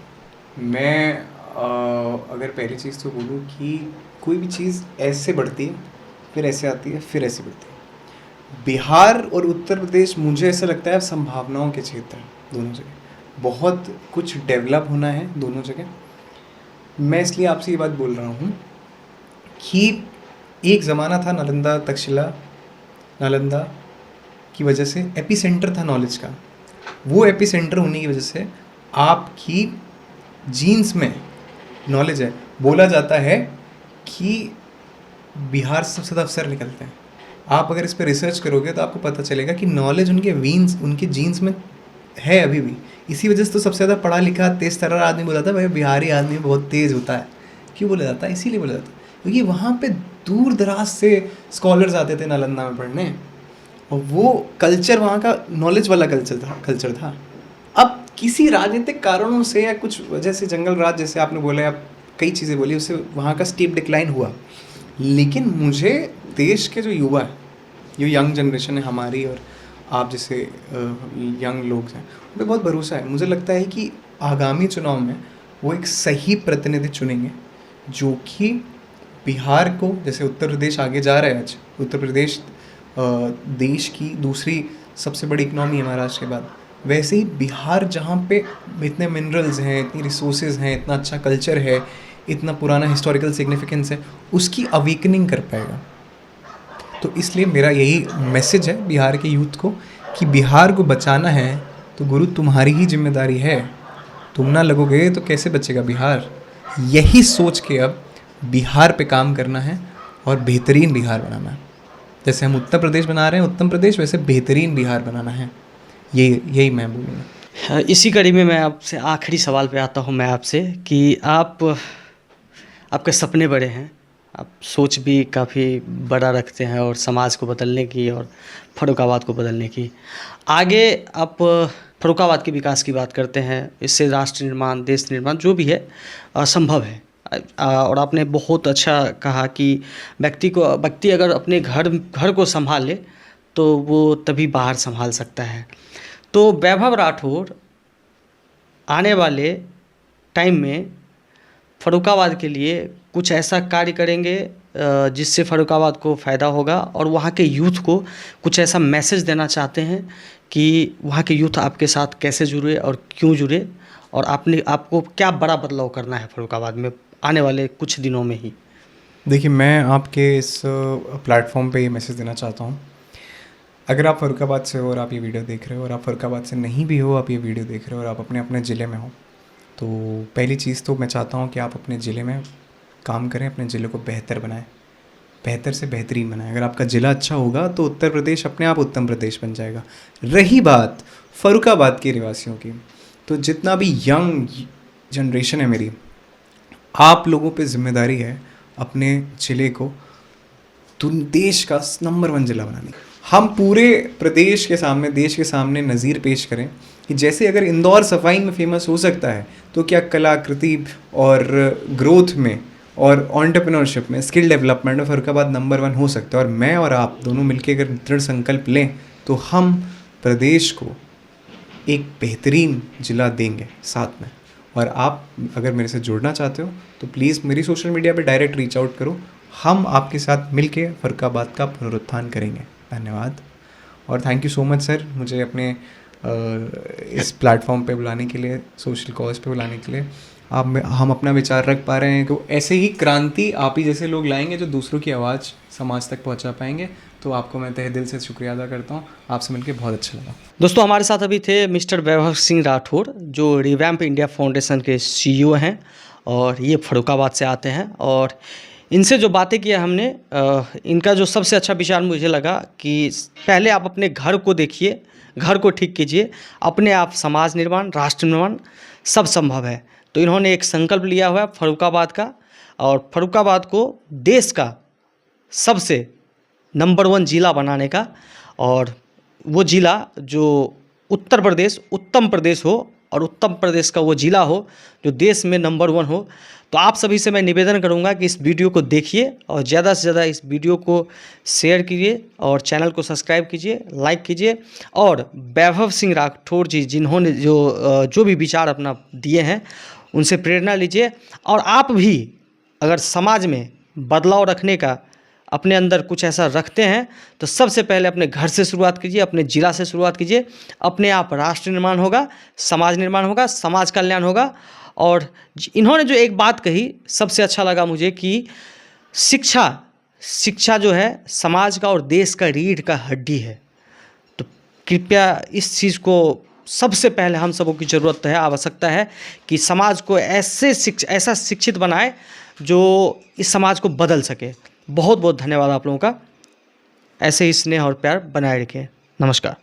Speaker 2: मैं अगर पहली चीज़ तो बोलूँ कि कोई भी चीज़ ऐसे बढ़ती है, फिर ऐसे आती है, फिर ऐसे बढ़ती है। बिहार और उत्तर प्रदेश मुझे ऐसा लगता है संभावनाओं के क्षेत्र हैं दोनों जगह। बहुत कुछ डेवलप होना है दोनों जगह। मैं इसलिए आपसे ये बात बोल रहा हूँ कि एक ज़माना था नालंदा, तक्षशिला, नालंदा की वजह से एपी सेंटर था नॉलेज का। वो एपी सेंटर होने की वजह से आपकी जीन्स में नॉलेज है। बोला जाता है कि बिहार से सबसे ज़्यादा अफसर निकलते हैं। आप अगर इस पर रिसर्च करोगे तो आपको पता चलेगा कि नॉलेज उनके वीन्स, उनके जीन्स में है अभी भी। इसी वजह से तो सबसे ज़्यादा पढ़ा लिखा, तेज़ तर्रार आदमी बोला था भाई बिहारी आदमी बहुत तेज़ होता है। क्यों बोला जाता है? इसीलिए बोला जाता है क्योंकि वहाँ पे दूर दराज से स्कॉलर्स आते थे नालंदा में पढ़ने, और वो कल्चर वहाँ का नॉलेज वाला कल्चर था। अब किसी राजनीतिक कारणों से या कुछ वजह से, जंगल राज जैसे आपने बोला या कई चीज़ें बोली, उससे वहाँ का स्टीप डिक्लाइन हुआ। लेकिन मुझे देश के जो युवा है, जो यंग जनरेशन है हमारी, और आप जैसे यंग लोग हैं, उन पर बहुत भरोसा है। मुझे लगता है कि आगामी चुनाव में वो एक सही प्रतिनिधि चुनेंगे जो कि बिहार को, जैसे उत्तर प्रदेश आगे जा रहा है आज, उत्तर प्रदेश देश की दूसरी सबसे बड़ी इकनॉमी है महाराष्ट्र के बाद, वैसे ही बिहार जहाँ पे इतने मिनरल्स हैं, इतनी रिसोर्सेज हैं, इतना अच्छा कल्चर है, इतना पुराना हिस्टोरिकल सिग्निफिकेंस है, उसकी अवेकनिंग कर पाएगा। तो इसलिए मेरा यही मैसेज है बिहार के यूथ को कि बिहार को बचाना है तो गुरु तुम्हारी ही जिम्मेदारी है, तुम ना लगोगे तो कैसे बचेगा बिहार। यही सोच के अब बिहार पे काम करना है और बेहतरीन बिहार बनाना है। जैसे हम उत्तर प्रदेश बना रहे हैं उत्तर प्रदेश, वैसे बेहतरीन बिहार बनाना है। यही मैं बोलूँगा।
Speaker 1: इसी कड़ी में मैं आपसे आखिरी सवाल पे आता हूँ मैं आपसे कि आपके सपने बड़े हैं, आप सोच भी काफ़ी बड़ा रखते हैं और समाज को बदलने की और फर्रुखाबाद को बदलने की। आगे आप फर्रुखाबाद के विकास की बात करते हैं, इससे राष्ट्र निर्माण, देश निर्माण जो भी है संभव है। और आपने बहुत अच्छा कहा कि व्यक्ति अगर अपने घर को संभाल ले तो वो तभी बाहर संभाल सकता है। तो वैभव राठौर आने वाले टाइम में फर्रुखाबाद के लिए कुछ ऐसा कार्य करेंगे जिससे फर्रुखाबाद को फ़ायदा होगा, और वहाँ के यूथ को कुछ ऐसा मैसेज देना चाहते हैं कि वहाँ के यूथ आपके साथ कैसे जुड़े और क्यों जुड़े, और आपको क्या बड़ा बदलाव करना है फर्रुखाबाद में आने वाले कुछ दिनों में ही।
Speaker 2: देखिए, मैं आपके इस प्लेटफॉर्म पे ये मैसेज देना चाहता हूँ, अगर आप फर्रुखाबाद से हो और आप ये वीडियो देख रहे हो, और आप फर्रुखाबाद से नहीं भी हो, आप ये वीडियो देख रहे हो और आप अपने अपने ज़िले में हो, तो पहली चीज़ तो मैं चाहता हूँ कि आप अपने ज़िले में काम करें, अपने ज़िले को बेहतर बनाएं, बेहतर से बेहतरीन बनाएं। अगर आपका ज़िला अच्छा होगा तो उत्तर प्रदेश अपने आप उत्तम प्रदेश बन जाएगा। रही बात फर्रुखाबाद के निवासियों की, तो जितना भी यंग जनरेशन है मेरी, आप लोगों पे जिम्मेदारी है अपने ज़िले को देश का नंबर 1 ज़िला बनाने। हम पूरे प्रदेश के सामने, देश के सामने नज़ीर पेश करें कि जैसे अगर इंदौर सफाई में फेमस हो सकता है, तो क्या कलाकृति और ग्रोथ में और एंटरप्रेन्योरशिप में, स्किल डेवलपमेंट में फर्रुखाबाद नंबर 1 हो सकता है। और मैं और आप दोनों मिलकर अगर दृढ़ संकल्प लें तो हम प्रदेश को एक बेहतरीन ज़िला देंगे साथ में। और आप अगर मेरे से जुड़ना चाहते हो तो प्लीज़ मेरी सोशल मीडिया पे डायरेक्ट रीच आउट करो, हम आपके साथ मिलके फर्रुखाबाद का पुनरुत्थान करेंगे। धन्यवाद और thank you so much sir, मुझे अपने इस प्लेटफॉर्म पे बुलाने के लिए, सोशल कॉज पे बुलाने के लिए। हम अपना विचार रख पा रहे हैं कि ऐसे ही क्रांति आप ही जैसे लोग लाएंगे जो दूसरों की आवाज़ समाज तक पहुंचा पाएंगे। तो आपको मैं तहे दिल से शुक्रिया अदा करता हूं, आपसे मिलकर बहुत अच्छा लगा।
Speaker 1: दोस्तों, हमारे साथ अभी थे मिस्टर वैभव सिंह राठौर, जो रिवैम्प इंडिया फाउंडेशन के CEO हैं और ये फर्रुखाबाद से आते हैं। और इनसे जो बातें किया हमने, इनका जो सबसे अच्छा विचार मुझे लगा कि पहले आप अपने घर को देखिए, घर को ठीक कीजिए, अपने आप समाज निर्माण, राष्ट्र निर्माण सब संभव है। तो इन्होंने एक संकल्प लिया हुआ है फर्रुखाबाद का, और फर्रुखाबाद को देश का सबसे नंबर 1 ज़िला बनाने का, और वो ज़िला जो उत्तर प्रदेश उत्तम प्रदेश हो, और उत्तम प्रदेश का वो ज़िला हो जो देश में नंबर 1 हो। तो आप सभी से मैं निवेदन करूंगा कि इस वीडियो को देखिए और ज़्यादा से ज़्यादा इस वीडियो को शेयर कीजिए और चैनल को सब्सक्राइब कीजिए, लाइक कीजिए। और वैभव सिंह राठौर जी जिन्होंने जो भी विचार अपना दिए हैं उनसे प्रेरणा लीजिए। और आप भी अगर समाज में बदलाव रखने का अपने अंदर कुछ ऐसा रखते हैं तो सबसे पहले अपने घर से शुरुआत कीजिए, अपने ज़िला से शुरुआत कीजिए। अपने आप राष्ट्र निर्माण होगा, समाज निर्माण होगा, समाज कल्याण होगा। और इन्होंने जो एक बात कही सबसे अच्छा लगा मुझे कि शिक्षा जो है समाज का और देश का रीढ़ का हड्डी है। तो कृपया इस चीज़ को सबसे पहले हम सबों की ज़रूरत है, आवश्यकता है कि समाज को ऐसा शिक्षित बनाए जो इस समाज को बदल सके। बहुत बहुत धन्यवाद आप लोगों का, ऐसे ही स्नेह और प्यार बनाए रखें। नमस्कार।